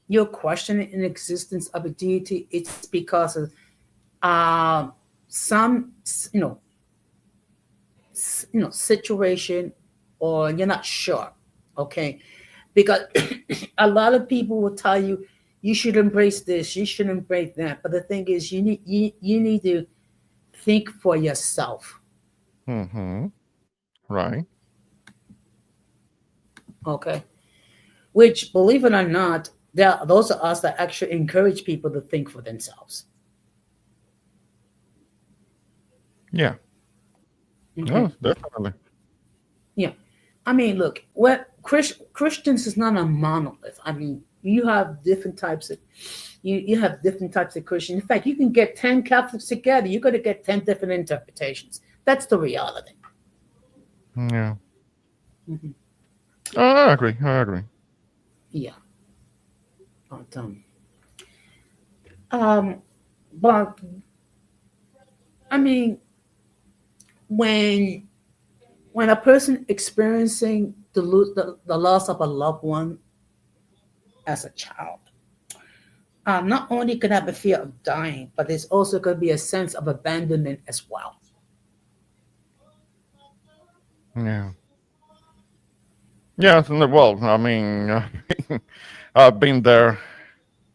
B: you're questioning an existence of a deity, it's because of uh, some situation, or you're not sure. Okay, because a lot of people will tell you you should embrace this, you should embrace that. But the thing is, you need to think for yourself.
C: Hmm. Right.
B: Okay, which, believe it or not, those are us that actually encourage people to think for themselves.
C: Yeah.
B: Okay,
C: No, definitely.
B: yeah. I mean, look, what Christians is not a monolith. I mean, you have different types of you have different types of Christians. In fact, you can get 10 Catholics together. You're going to get 10 different interpretations. That's the reality.
C: Yeah.
B: Mhm.
C: I agree. I agree.
B: Yeah. But, um, but I mean, when when a person experiencing the loss of a loved one as a child, not only can have a fear of dying, but there's also going to be a sense of abandonment as well.
C: Yeah. Yeah. Well, I mean, I've been there.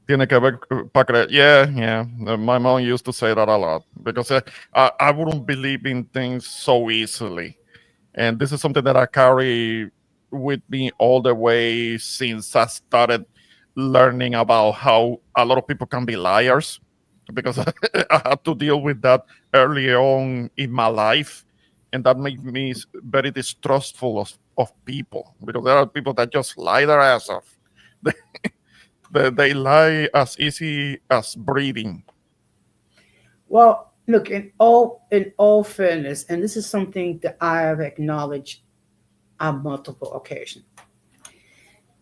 C: Tiene que ver para creer. Yeah, yeah. My mom used to say that a lot because I wouldn't believe in things so easily. And this is something that I carry with me all the way since I started learning about how a lot of people can be liars, because I had to deal with that early on in my life. And that made me very distrustful of people, because there are people that just lie their ass off. They lie as easy as breathing.
B: Well, look, in all fairness, and this is something that I have acknowledged on multiple occasions.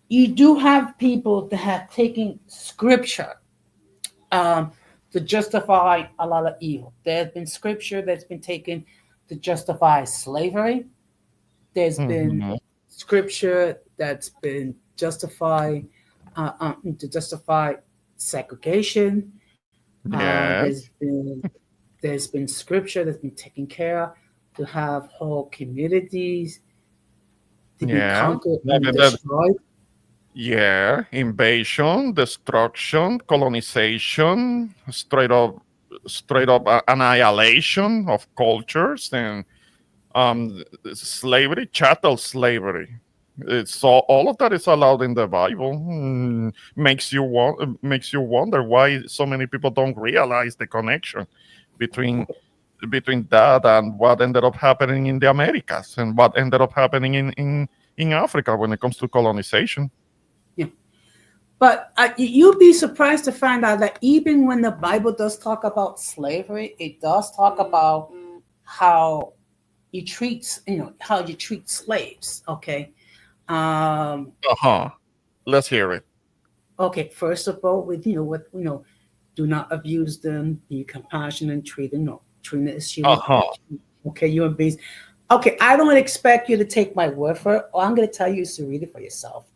B: You do have people that have taken scripture um, to justify a lot of evil. There's been scripture that's been taken to justify slavery. There's been
C: Hmm.
B: scripture that's been justified to justify segregation. Uh,
C: Yes.
B: there's been there's been scripture that's been taken care of to have whole communities to be
C: Yeah.
B: conquered
C: I
B: and
C: mean, that,
B: destroyed.
C: yeah. Invasion, destruction, colonization, straight up annihilation of cultures, and slavery, chattel slavery. It's all of that is allowed in the Bible. Makes you wonder why so many people don't realize the connection between that and what ended up happening in the Americas and what ended up happening in Africa when it comes to colonization.
B: Yeah. But you'd be surprised to find out that even when the Bible does talk about slavery, it does talk about how how you treat slaves. Okay.
C: Uh-huh. Let's hear it.
B: Okay. First of all, with do not abuse them. Be compassionate. Treat them as human.
C: Uh-huh.
B: Okay, human beings. Okay, I don't expect you to take my word for it. All I'm going to tell you is to read it for yourself.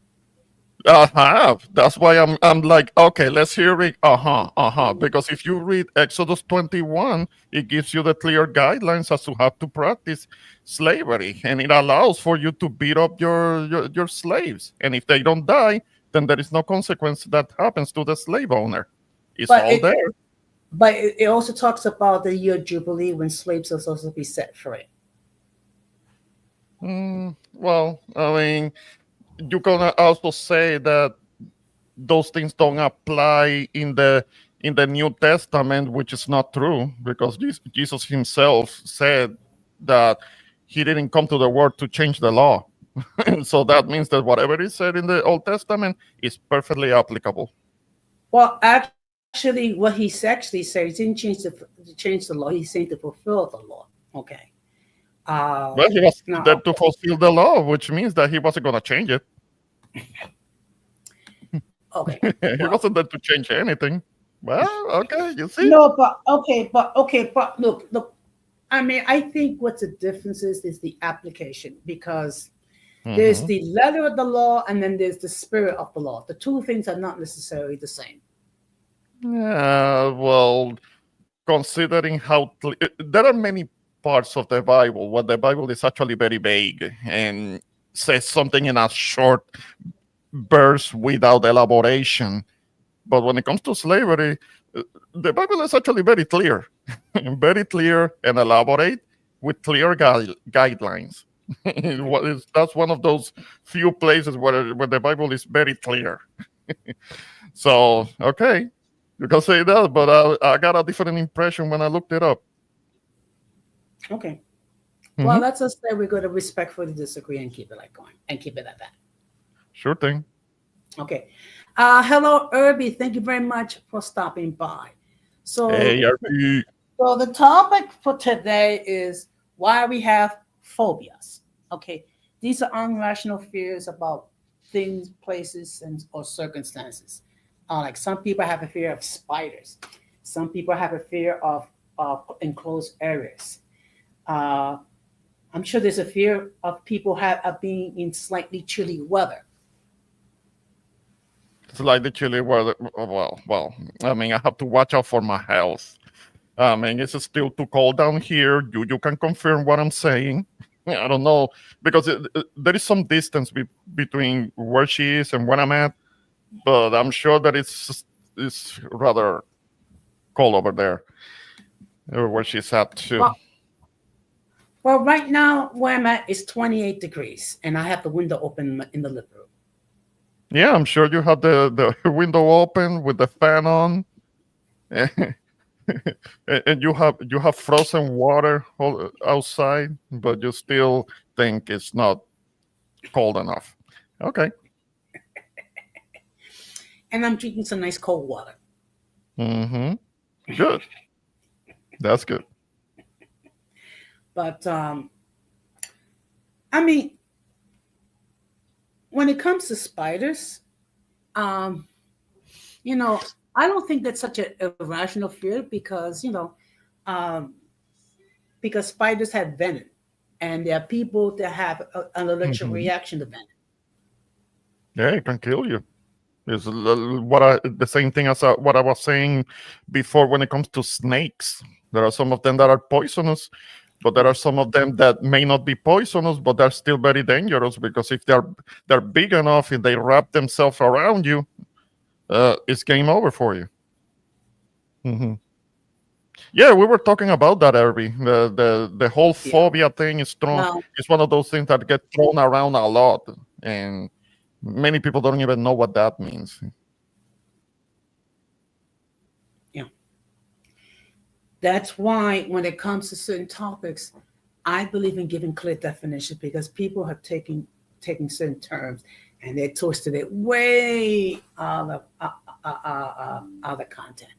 C: I have. That's why I'm like, okay, let's hear it. Uh-huh. Because if you read Exodus 21, it gives you the clear guidelines as to how to practice slavery. And it allows for you to beat up your slaves. And if they don't die, then there is no consequence that happens to the slave owner. It's
B: But
C: all
B: it,
C: there.
B: but it also talks about the year jubilee when slaves are supposed to be set free.
C: Well, I mean, you can also say that those things don't apply in the New Testament, which is not true because Jesus himself said that he didn't come to the world to change the law. So that means that whatever is said in the Old Testament is perfectly applicable.
B: Well, actually, what he actually said, he didn't change the law. He's saying to fulfill the law. Okay.
C: Well, he was there
B: Now,
C: to fulfill the law, which means that he wasn't going to change it.
B: okay.
C: He
B: Well,
C: wasn't there to change anything. Well, okay, you see.
B: no, but look. I mean, I think what the difference is the application because there's
C: Mhm.
B: the letter of the law and then there's the spirit of the law. The two things are not necessarily the same.
C: Yeah, well, considering there are many parts of the Bible where the Bible is actually very vague and says something in a short verse without elaboration. But when it comes to slavery, the Bible is actually very clear, very clear and elaborate with clear guidelines. That's one of those few places where the Bible is very clear. So, okay, you can say that, but I got a different impression when I looked it up.
B: Okay. Well,
C: Hmm.
B: let's just say we're going to respectfully disagree and keep it like going and keep it at that.
C: Sure thing.
B: Okay. Hello, Irby. Thank you very much for stopping by. So,
C: Hey, RP.
B: so the topic for today is why we have phobias. Okay. These are irrational fears about things, places, and or circumstances. Like some people have a fear of spiders. Some people have a fear of enclosed areas. Uh, I'm sure there's a fear of people of being in slightly chilly weather.
C: It's like the chilly weather. Well. I mean, I have to watch out for my health. I mean, it's still too cold down here. You can confirm what I'm saying. I don't know because there is some distance between where she is and where I'm at, but I'm sure that it's rather cold over there where she's at too.
B: Well, well, right now where I'm at is 28 degrees, and I have the window open in the living room.
C: Yeah, I'm sure you have the window open with the fan on, and you have frozen water outside, but you still think it's not cold enough. Okay.
B: And I'm drinking some nice cold water.
C: Mm-hmm. Good. That's good.
B: But I mean, when it comes to spiders, um, you know, I don't think that's such an irrational fear um, because spiders have venom, and there are people that have an allergic
C: Mhm.
B: reaction to venom.
C: Yeah, it can kill you. It's the same thing as what I was saying before when it comes to snakes. There are some of them that are poisonous, but there are some of them that may not be poisonous, but they're still very dangerous because if they're big enough, if they wrap themselves around you, it's game over for you. Hmm. Yeah, we were talking about that, Irby. The whole
B: Yeah.
C: phobia thing is
B: Now,
C: one of those things that get thrown around a lot. and many people don't even know what that means.
B: Yeah. That's why when it comes to certain topics, I believe in giving clear definition because people have taken certain terms and they twisted it way out of content.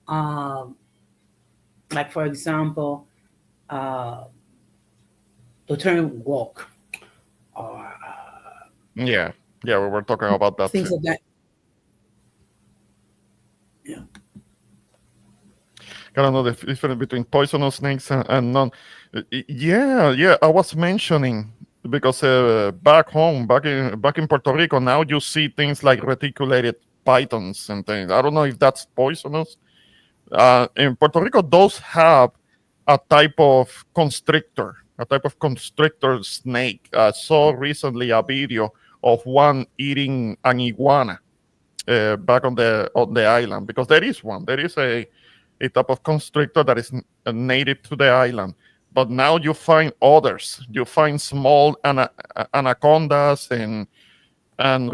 B: Um, like for example, uh, the term woke or
C: Yeah, yeah, we were talking about that
B: things
C: too.
B: like that. Yeah.
C: Gotta know the difference between poisonous snakes and non. Yeah, yeah. I was mentioning because back home, back in Puerto Rico, now you see things like reticulated pythons and things. I don't know if that's poisonous. In Puerto Rico, those have a type of constrictor snake. I saw recently a video of one eating an iguana back on the island because there is one. There is a type of constrictor that is native to the island. But now you find others. You find small anacondas and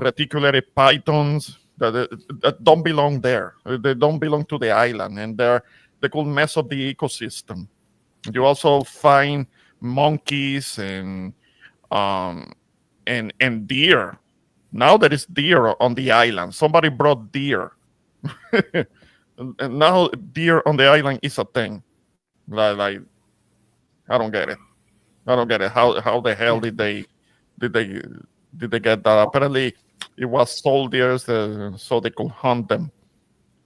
C: reticulated pythons that don't belong there. They don't belong to the island, and they could mess up the ecosystem. You also find monkeys um, and deer. Now there is deer on the island. Somebody brought deer, and now deer on the island is a thing. Like I don't get it. I don't get it. How the hell
B: Yeah.
C: did they did they get that? Apparently, it was soldiers so they could hunt them.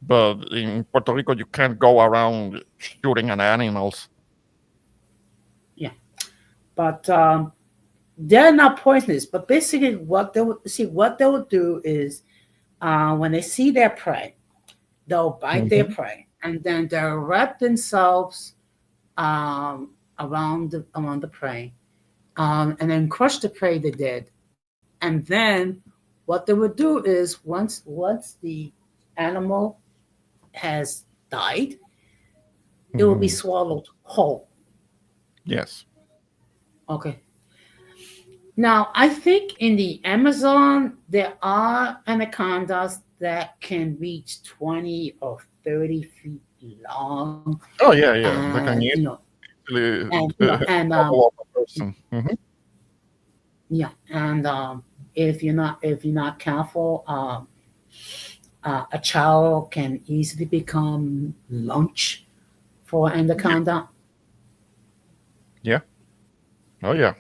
C: But in Puerto Rico, you can't go around shooting at animals.
B: Yeah. But they're not poisonous. But basically, what they will do is when they see their prey, they'll bite their
C: Mhm.
B: prey, and then they'll wrap themselves around the prey, and then crush the prey to dead. And then what they would do is once the animal has died, it will be
C: Mhm.
B: swallowed whole.
C: Yes.
B: Okay. Now I think in the Amazon there are anacondas that can reach 20 or 30 feet long,
C: Oh yeah, yeah. They
B: and
C: can easily gobble up a person. Mhm.
B: yeah, and if you're not careful, a child can easily become lunch for
C: Yeah.
B: anaconda.
C: Yeah. Oh yeah.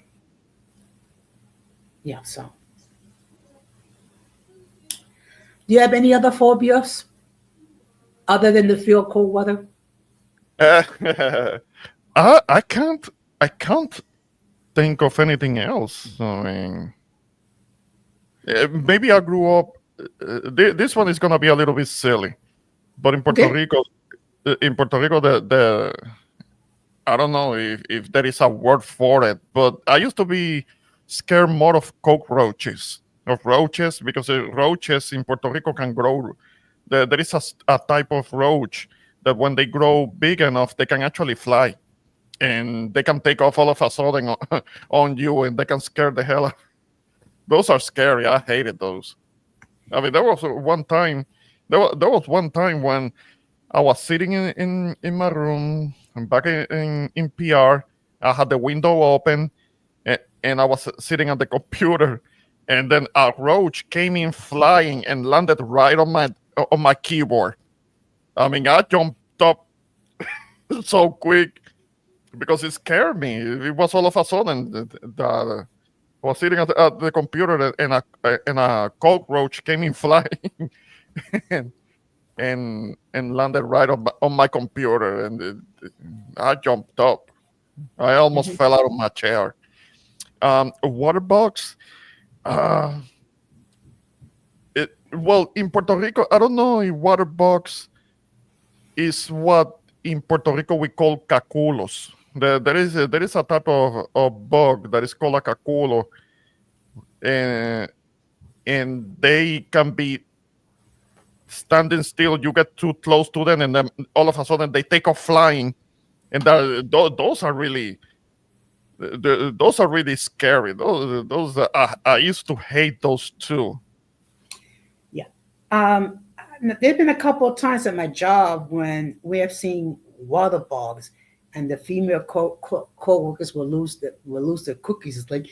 B: Yeah. So, do you have any other phobias other than the feel cold weather?
C: Uh, I can't think of anything else. I mean, maybe I grew up. This one is gonna be a little bit silly, but
B: Okay.
C: In Puerto Rico, the I don't know if there is a word for it, but I used to be scared more of cockroaches, of roaches, because roaches in Puerto Rico can grow. There is a type of roach that when they grow big enough, they can actually fly and they can take off all of a sudden on you and they can scare the hell out. Those are scary. I hated those. I mean, there was one time when I was sitting in my room back in PR. I had the window open and I was sitting at the computer, and then a roach came in flying and landed right on my keyboard. I mean, I jumped up so quick because it scared me. It was all of a sudden that I was sitting at the computer and a cockroach came in flying and and landed right on my computer, and I jumped up. I almost
B: Mhm.
C: fell out of my chair. Water bugs. Uh, well, in Puerto Rico, I don't know if water bugs is what in Puerto Rico we call caculos. There is a type of bug that is called a caculo, and they can be standing still. You get too close to them, and then all of a sudden they take off flying, and those are really those are really scary. Those I used to hate those too.
B: Yeah. Um, there've been a couple of times at my job when we have seen water bugs, and the female co-workers will lose their cookies. It's like,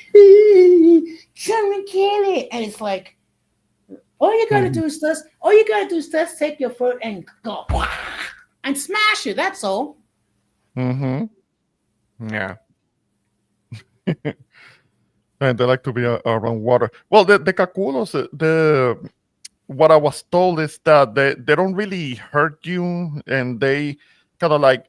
B: someone kill it, and it's like,
C: Mhm.
B: all you gotta do is just take your foot and go and smash it. That's all.
C: Mhm. Yeah. And they like to be around water. Well, the caculos, the what I was told is that they don't really hurt you, and they kind of like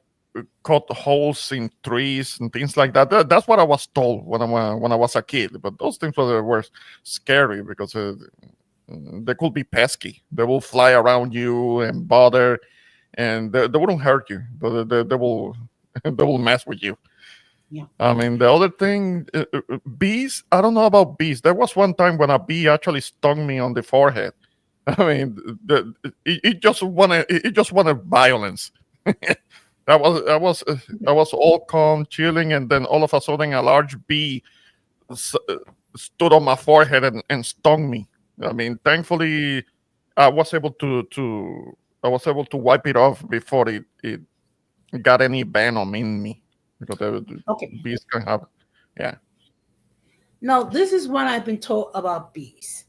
C: cut holes in trees and things like that. That's what I was told when I was a kid. But those things were scary because they could be pesky. They will fly around you and bother, and they wouldn't hurt you, but they will they will mess with you.
B: Yeah.
C: I mean, the other thing, bees. I don't know about bees. There was one time when a bee actually stung me on the forehead. I mean, it just wanted violence. I was all calm, chilling, and then all of a sudden, a large bee s- uh, stood on my forehead and stung me. I mean, thankfully, I was able to I was able to wipe it off before it got any venom in me because the
B: Okay.
C: bees can have, yeah.
B: Now this is what I've been told about bees.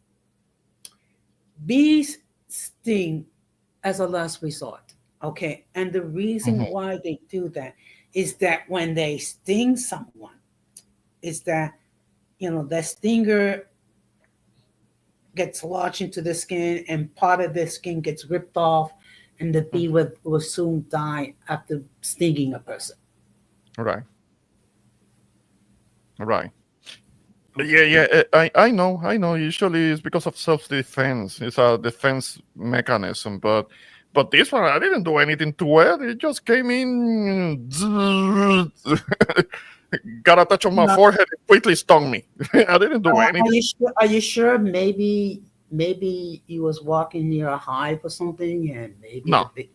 B: Bees sting as a last resort. Okay. And the reason
C: Mhm.
B: why they do that is that when they sting someone, is that, that stinger gets lodged into the skin and part of the skin gets ripped off, and the bee will soon die after stinging a person.
C: Right, right. Yeah,
B: Okay.
C: yeah. I know. Usually, it's because of self-defense. It's a defense mechanism, but this one, I didn't do anything to it. It just came in, got a touch on my
B: No,
C: forehead, and quickly stung me. I didn't do
B: are
C: anything.
B: you sure? Are you sure? Maybe you was walking near a hive or something, and maybe
C: No,
B: okay,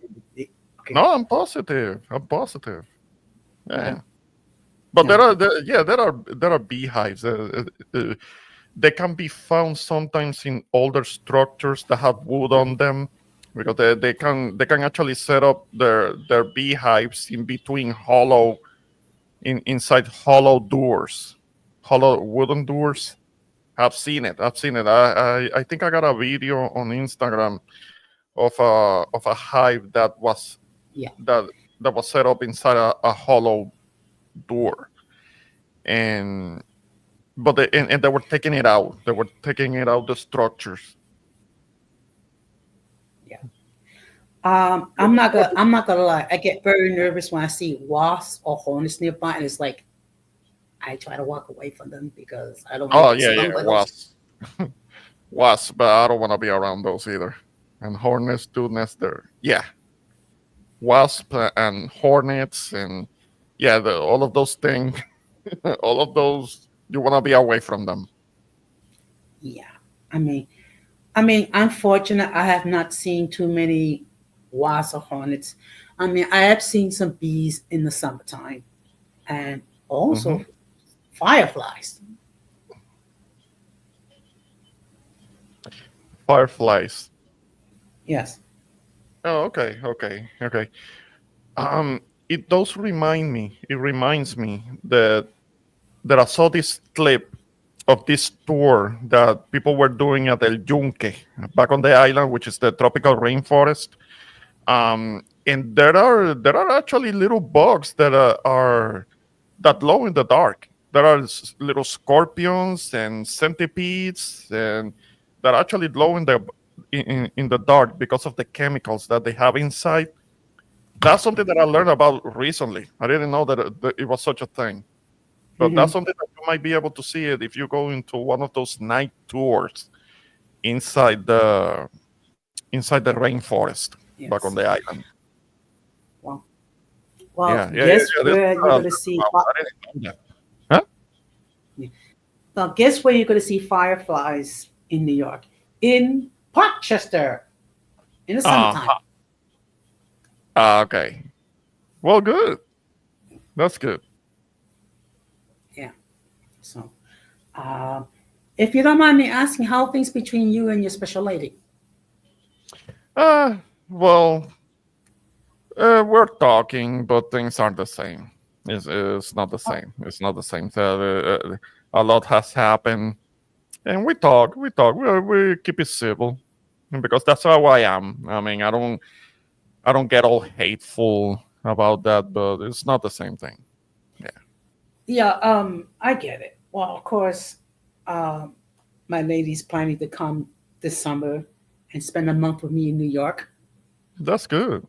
C: no. I'm positive. I'm positive.
B: okay,
C: Yeah, but
B: yeah,
C: there are beehives. They can be found sometimes in older structures that have wood on them because they can actually set up their beehives in between inside hollow doors, hollow wooden doors. I've seen it. I've seen it. I think I got a video on Instagram of a hive
B: yeah.
C: that that was set up inside a hollow door, and and they were taking it out. They were taking it out the structures.
B: Yeah. I'm not gonna lie. I get very nervous when I see wasps or hornets nearby, and it's like I try to walk away from them because I don't want to
C: Oh
B: get
C: yeah,
B: stung
C: yeah,
B: by those.
C: wasp, but I don't want to be around those either. And hornets do nest there. Yeah, wasp and hornets and yeah, all of those things, all of those you want to be away from them.
B: Yeah. I mean, I'm fortunate. I have not seen too many wasps or hornets. I mean, I have seen some bees in the summertime, and
C: Hmm.
B: also fireflies.
C: Fireflies.
B: Yes.
C: Oh, okay, okay, okay. Um, it does remind me. It reminds me that I saw this clip of this tour that people were doing at El Yunque back on the island, which is the tropical rainforest. And there are actually little bugs that are that glow in the dark. There are little scorpions and centipedes and that actually glow in the dark because of the chemicals that they have inside. That's something that I learned about recently. I didn't know that it was such a thing. But
B: Hmm.
C: that's something that you might be able to see it if you go into one of those night tours inside inside the rainforest back on
B: Yes.
C: the island.
B: Well,
C: Yeah, yeah, yeah,
B: guess
C: yeah. This is
B: where
C: what
B: you're
C: I
B: gonna
C: learned
B: see?
C: about. I didn't know that. Huh?
B: Now, guess where you're gonna see fireflies in New York? In Parkchester in the summertime.
C: Uh-huh. Okay. Well, good. That's good.
B: Yeah. So, uh, if you don't mind me asking, how are things between you and your special lady?
C: Well, we're talking, but things aren't the same. It's not the
B: Oh,
C: same. It's not the same. A lot has happened, and we keep it civil because that's how I am. I mean, I don't get all hateful about that, but it's not the same thing. Yeah,
B: yeah, I get it. Well, of course, um, my lady's planning to come this summer and spend a month with me in New York.
C: that's good.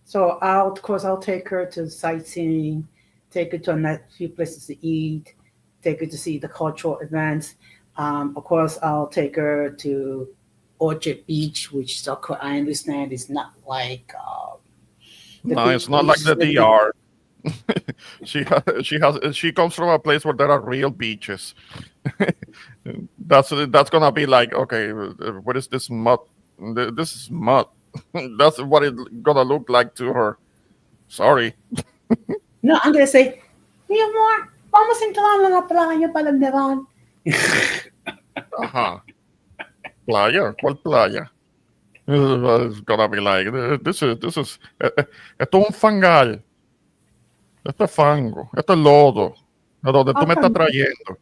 B: So of course, I'll take her to sightseeing, take her to a few places to eat, take her to see the cultural events. Of course, I'll take her to Orchard Beach, which I understand is not like the
C: No,
B: big
C: it's not like
B: beach.
C: the DR. She comes from a place where there are real beaches. That's gonna be like, okay, what is this mud? This is mud. That's what it's gonna look like to her. Sorry.
B: No, I'm gonna say, mi amor, vamos a entrar a la playa para el verano.
C: Ajá. Playa, ¿cuál playa? It's gonna be like, esto es un fangal, esto es fango, esto es lodo, a donde tú
B: I'll
C: me estás
B: come.
C: trayendo.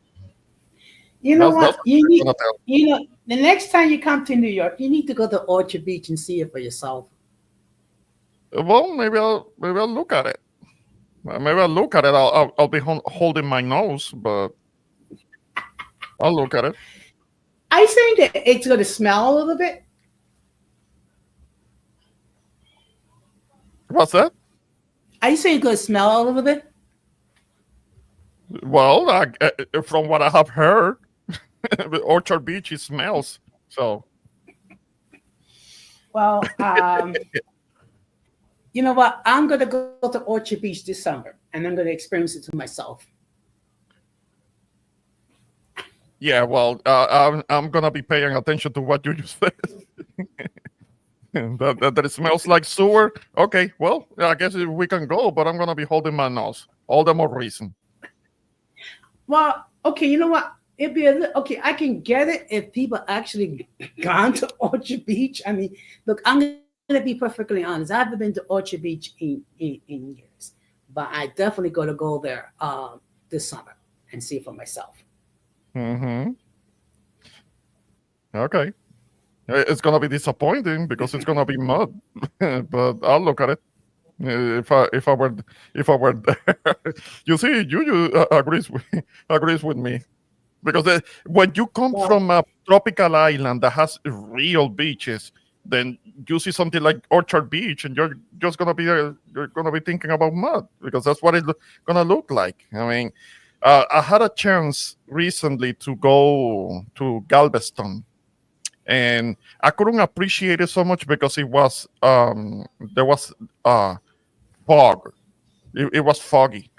B: You know
C: That's
B: what?
C: what
B: You
C: I'm
B: need.
C: gonna tell.
B: You know, the next time you come to New York, you need to go to Orchard Beach and see it for yourself.
C: Well, maybe I'll look at it. Maybe I'll look at it. I'll be holding my nose, but I'll look at it.
B: I think that it's gonna smell a little bit.
C: What's that?
B: I say it's gonna smell a little bit.
C: Well, from what I have heard, Orchard Beach it smells. So
B: Well, you know what? I'm gonna go to Orchard Beach this summer, and I'm gonna experience it to myself.
C: yeah, well, I'm gonna be paying attention to what you just said. that it smells like sewer. Okay, well, I guess we can go, but I'm gonna be holding my nose. All the more reason.
B: Well, okay, you know what? It'd be okay. I can get it if people actually gone to Orchard Beach. I mean, look, I'm gonna be perfectly honest. I haven't been to Orchard Beach in years, but I definitely going to go there this summer and see it for myself.
C: Hmm. Okay, it's gonna be disappointing because it's gonna be mud, but I'll look at it. If I were there, you see, you agrees with me because when you come
B: Well,
C: from a tropical island that has real beaches, then you see something like Orchard Beach, and you're gonna be thinking about mud because that's what it's gonna look like. I mean, I had a chance recently to go to Galveston, and I couldn't appreciate it so much because it was there was fog. It was foggy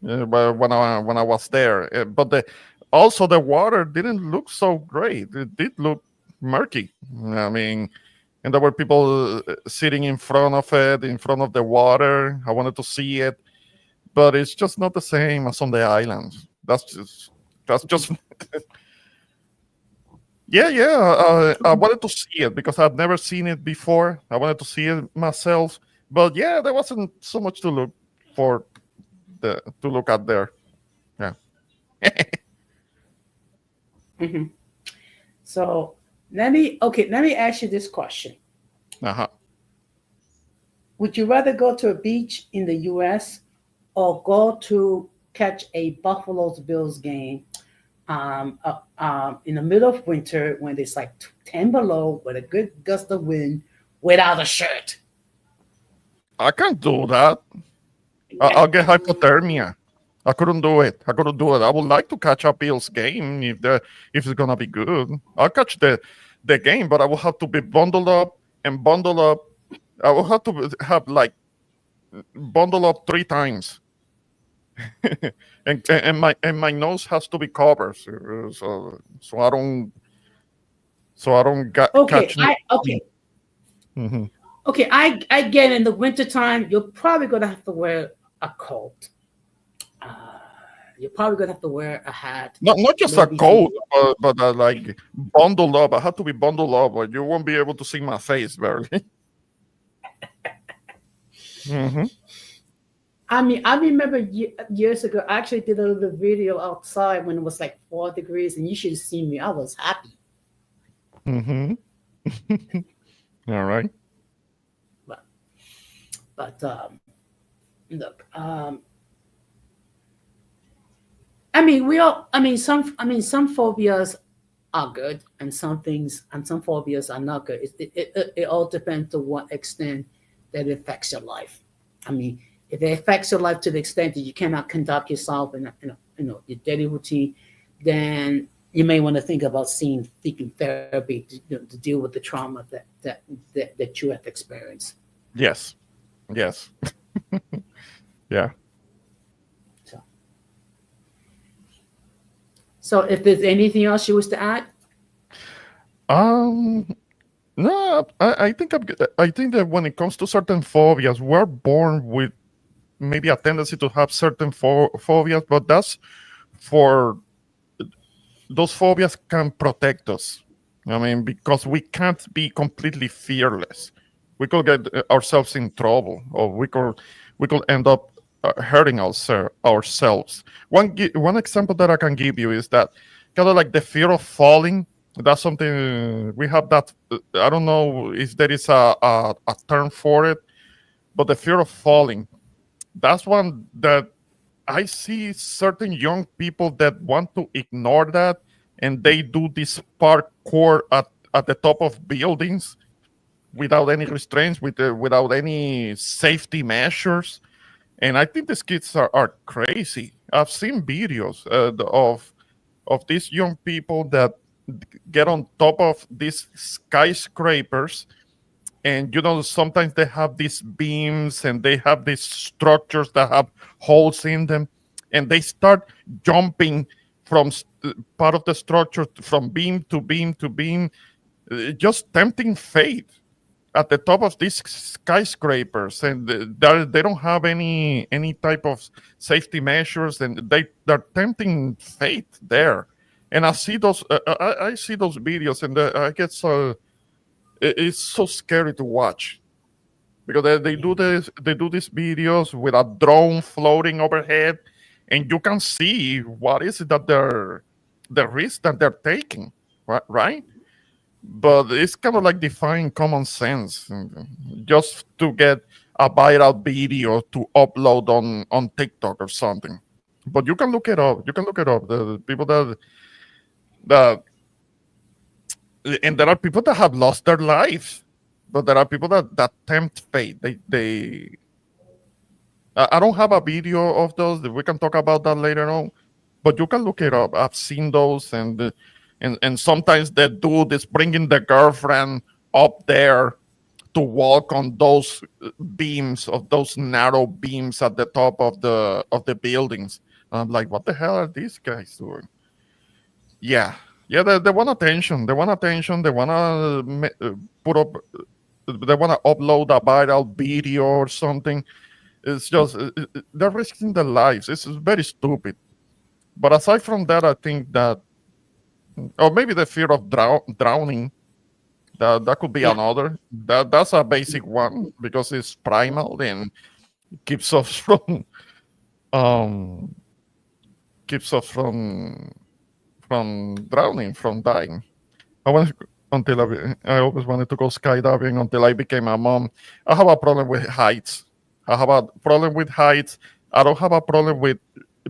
C: when I was there. But also the water didn't look so great. It did look murky. I mean, and there were people sitting in front of it, in front of the water. I wanted to see it, but it's just not the same as on the islands. That's just yeah, yeah. I wanted to see it because I'd never seen it before. I wanted to see it myself, but yeah, there wasn't so much to look for to look at there. Yeah.
B: mhm. So let me ask you this question:
C: Uh-huh.
B: would you rather go to a beach in the U.S. or go to catch a Buffalo's Bills game in the middle of winter when it's like 10 below with a good gust of wind without a shirt?
C: I can't do that. I'll get hypothermia. I couldn't do it. I couldn't do it. I would like to catch a Bills game if it's gonna be good. I'll catch the game, but I will have to be bundled up and bundled up. I will have to have like bundled up 3 times, and my nose has to be covered, so I don't
B: Okay,
C: catch. Mhm.
B: I get in the wintertime, you're probably gonna have to wear a coat. Uh, you're probably gonna have to wear a hat,
C: Not just a
B: maybe some.
C: coat, but like bundled up. I had to be bundled up, or you won't be able to see my face barely. Hmm.
B: I mean, I remember years ago, I actually did a little video outside when it was like 4 degrees, and you should have seen me. I was happy.
C: Hmm. All right.
B: But, but look, I mean, some phobias are good, and some things, and some phobias are not good. It all depends to what extent that it affects your life. I mean, if it affects your life to the extent that you cannot conduct yourself in your daily routine, then you may want to think about seeking therapy to deal with the trauma that you have experienced.
C: Yes. Yes. Yeah.
B: So, so if there's anything else you wish to add,
C: Um. No, I think I think that when it comes to certain phobias, we're born with maybe a tendency to have certain phobias, but that's for those phobias can protect us. I mean, because we can't be completely fearless. We could get ourselves in trouble, or we could end up hurting ourselves. One example that I can give you is that kind of like the fear of falling. That's something we have. That I don't know if there is a term for it, but the fear of falling. That's one that I see certain young people that want to ignore that, and they do this parkour at the top of buildings without any restraints, without any safety measures. And I think these kids are crazy. I've seen videos of these young people that get on top of these skyscrapers, and sometimes they have these beams and they have these structures that have holes in them, and they start jumping from part of the structure, from beam to beam to beam, just tempting fate at the top of these skyscrapers, and they don't have any type of safety measures, and they're tempting fate there. And I see those I see those videos, and I get so it's so scary to watch, because they do these videos with a drone floating overhead, and you can see what is it that the risk that they're taking, right? But it's kind of like defying common sense, just to get a viral video to upload on TikTok or something. But you can look it up. You can look it up. The people that and there are people that have lost their lives, but there are people that tempt fate. I don't have a video of those. We can talk about that later on, but you can look it up. I've seen those, and sometimes the dude is bringing the girlfriend up there to walk on those beams, of those narrow beams at the top of the buildings. I'm like, what the hell are these guys doing? Yeah, yeah, they want attention. They want attention. They want to put up. They want to upload a viral video or something. It's just they're risking their lives. It's very stupid. But aside from that, I think that, or maybe the fear of drowning. That could be
B: yeah,
C: another. That's a basic one, because it's primal and keeps us from um keeps us from drowning, from dying. I wanted until I always wanted to go skydiving until I became a mom. I have a problem with heights. I have a problem with heights. I don't have a problem with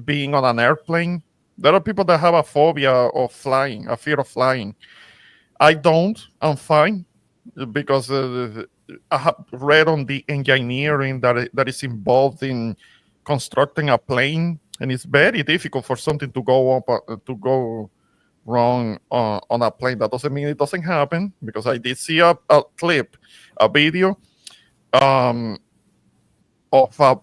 C: being on an airplane. There are people that have a phobia of flying, a fear of flying. I don't. I'm fine, because I have read on the engineering that is involved in constructing a plane, and it's very difficult for something to go up to go wrong on a plane. That doesn't mean it doesn't happen, because I did see a clip, a video um, of a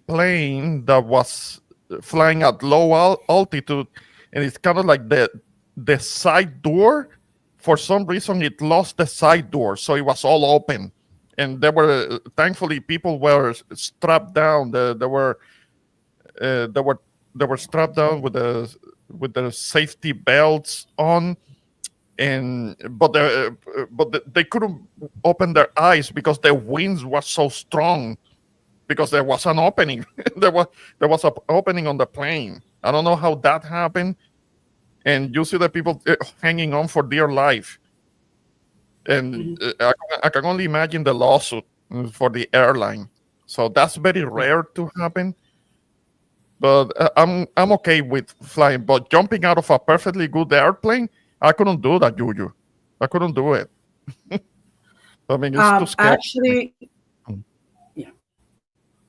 C: plane that was flying at low altitude, and it's kind of like the side door. For some reason, it lost the side door, so it was all open, and there were thankfully people were strapped down. There were they were strapped down with the safety belts on, and they couldn't open their eyes because the winds was so strong, because there was an opening. There was an opening on the plane. I don't know how that happened, and you see the people hanging on for dear life, and
B: Mhm.
C: I can only imagine the lawsuit for the airline. So that's very
B: Yeah.
C: rare to happen. But I'm okay with flying. But jumping out of a perfectly good airplane, I couldn't do that, Juju. I couldn't do it. I mean, it's too scary for me.
B: Actually, yeah.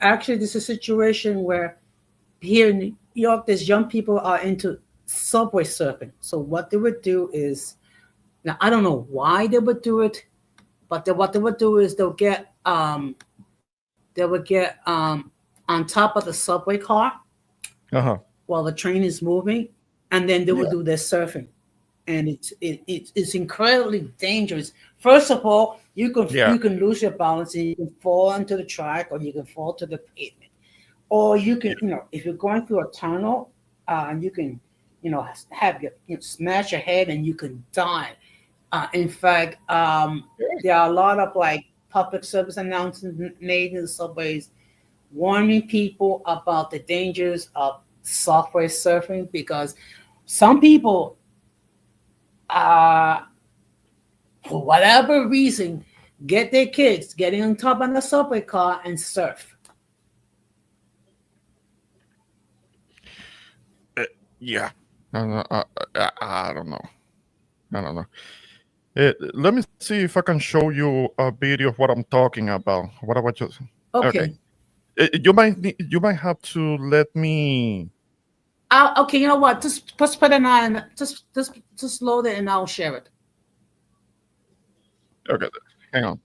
B: Actually, this is a situation where here in New York, there's young people are into subway surfing. So what they would do is, now I don't know why they would do it, but what they would do is they would get on top of the subway car
C: Uh-huh.
B: while the train is moving, and then they would
C: Yeah.
B: do their surfing. And it's incredibly dangerous. First of all,
C: Yeah.
B: you can lose your balance and you can fall onto the track or you can fall to the pavement, or you can, if you're going through a tunnel, you can, have smash your head and you can die. In fact, there are a lot of like public service announcements made in the subways warning people about the dangers of software surfing, because some people, uh, for whatever reason, get their kids getting on top of the subway car and surf.
C: Uh, yeah. I don't know. I don't know. Let me see if I can show you a video of what I'm talking about. What about you? Okay.
B: Okay.
C: You might have to let me.
B: Okay, you know what? Just put it on. Just load it and I'll share it.
C: Okay. Hang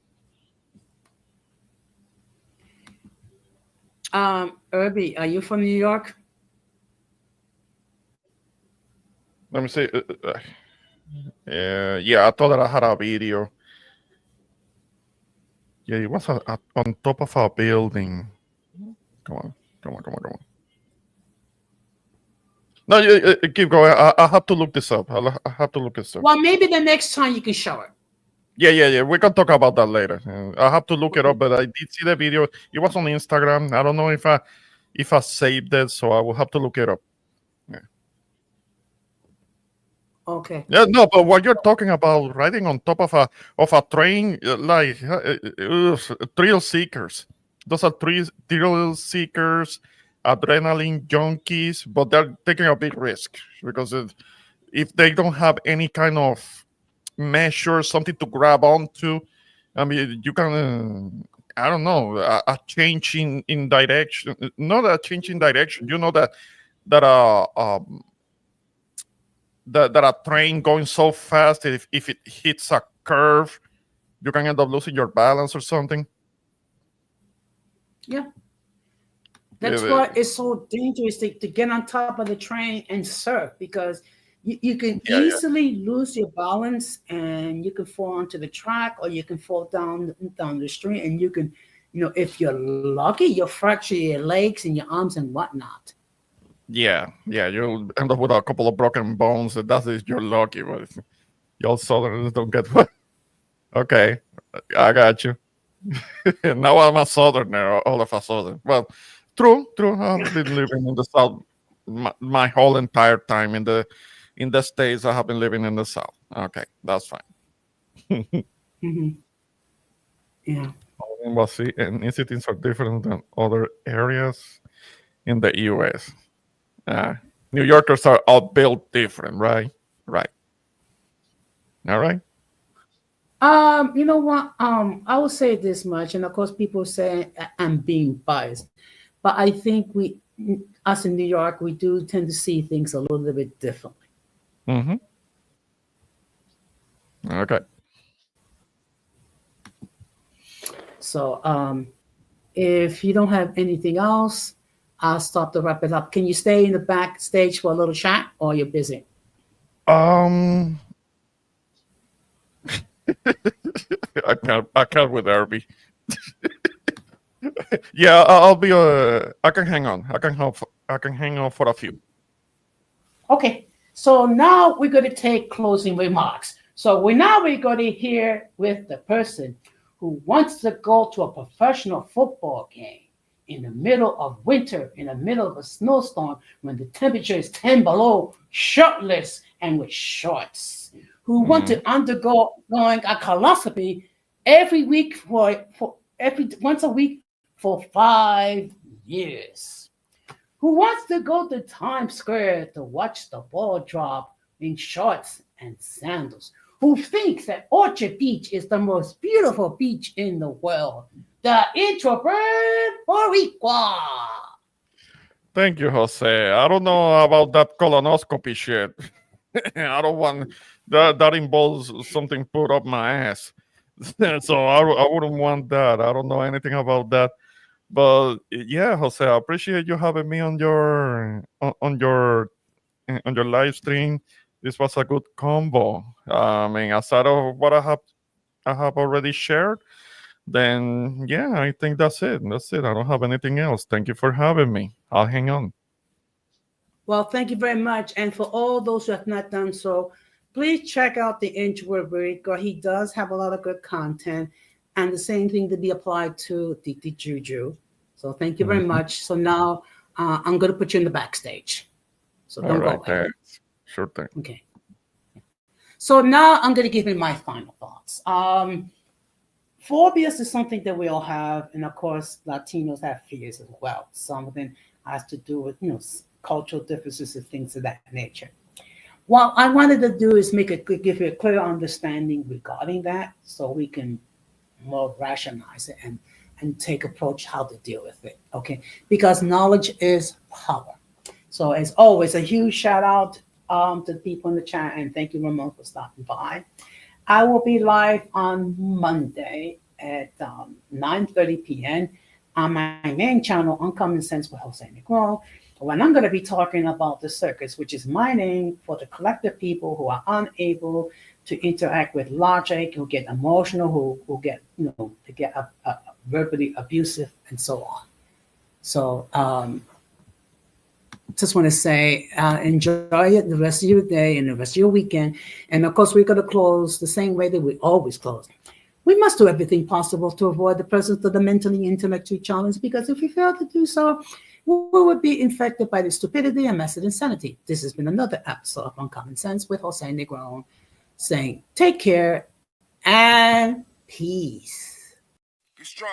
C: on.
B: Irby, are you from New York?
C: Let me see. Yeah, I thought that I had a video. Yeah, it was on top of a building. Come on, come on, come on, come on. No, keep going. I have to look this up. I have to look this up.
B: Well, maybe the next time you can show it.
C: Yeah. We can talk about that later. I have to look it
B: Okay.
C: up, but I did see the video. It was on Instagram. I don't know if I saved it, so I will have to look it up. Yeah.
B: Okay.
C: Yeah, no, but what you're talking about, riding on top of a train, thrill seekers. Those are thrill seekers, adrenaline junkies, but they're taking a big risk because if they don't have any kind of measure, something to grab onto, I mean, you can. I don't know, a change in direction, not a change in direction. You know that that a train going so fast, if it hits a curve, you can end up losing your balance or something.
B: Yeah.
C: Yeah,
B: That's why it's so dangerous to get on top of the train and surf, because you can
C: yeah.
B: easily lose your balance and you can fall onto the track or you can fall down the street, and you can, if you're lucky, you'll fracture your legs and your arms and whatnot.
C: Yeah, you'll end up with a couple of broken bones. That's if you're lucky, but y'all Southerners don't get what. Okay, I got you. Now I'm a Southerner, all of a sudden. Well, true. I've been living in the South my whole entire time in the States. I have been living in the South. Okay, that's fine.
B: Hmm. Yeah.
C: Well, see, and institutes are different than other areas in the U.S. Uh, New Yorkers are all built different, right? Right. All right.
B: You know what? I will say this much, and of course, people say I'm being biased, but I think us in New York, we do tend to see things a little bit differently.
C: Mm-hmm. Okay.
B: So, if you don't have anything else, I'll stop to wrap it up. Can you stay in the backstage for a little chat, or you're busy?
C: Um, I can't with Herbie. Yeah, I'll be. I can hang on. I can hang on for a few.
B: Okay, so now we're going to take closing remarks. So we're going to hear with the person who wants to go to a professional football game in the middle of winter, in the middle of a snowstorm, when the temperature is 10 below, shirtless and with shorts, who want
C: Mm.
B: to undergo going a coloscopy every week for every once a week for 5 years, who wants to go to Times Square to watch the ball drop in shorts and sandals, who thinks that Orchard Beach is the most beautiful beach in the world, the introvert Boricua.
C: Thank you, Jose. I don't know about that colonoscopy shit. I don't want that. That involves something put up my ass. So I wouldn't want that. I don't know anything about that. But yeah, Jose, I appreciate you having me on your live stream. This was a good combo. I mean, aside of what I have already shared, then yeah, I think that's it. That's it. I don't have anything else. Thank you for having me. I'll hang on.
B: Well, thank you very much. And for all those who have not done so, please check out the introvert Boricua. He does have a lot of good content, and the same thing to be applied to the Juju. So thank you very
C: Mhm.
B: much. So now I'm going to put you in the backstage. So
C: All
B: don't go
C: right,
B: away.
C: thanks. Sure thing.
B: Okay. So now I'm going to give you my final thoughts. Phobias is something that we all have, and of course, Latinos have fears as well. Some of them has to do with cultural differences and things of that nature. What I wanted to do is give you a clear understanding regarding that, so we can more rationalize it and take approach how to deal with it. Okay, because knowledge is power. So as always, a huge shout out to the people in the chat, and thank you, Ramon, for stopping by. I will be live on Monday at 9:30 p.m. on my main channel, Uncommon Sense with Jose Negron, when I'm going to be talking about the circus, which is my name for the collective people who are unable to interact with logic, who get emotional, who get, to get verbally abusive, and so on. So, just want to say, enjoy it the rest of your day and the rest of your weekend. And of course, we're going to close the same way that we always close. We must do everything possible to avoid the presence of the mentally intellectually challenged, because if we fail to do so, we would be infected by the stupidity and messed insanity. This has been another episode of Uncommon Sense with Jose Negron, saying take care and peace.
A: Be strong.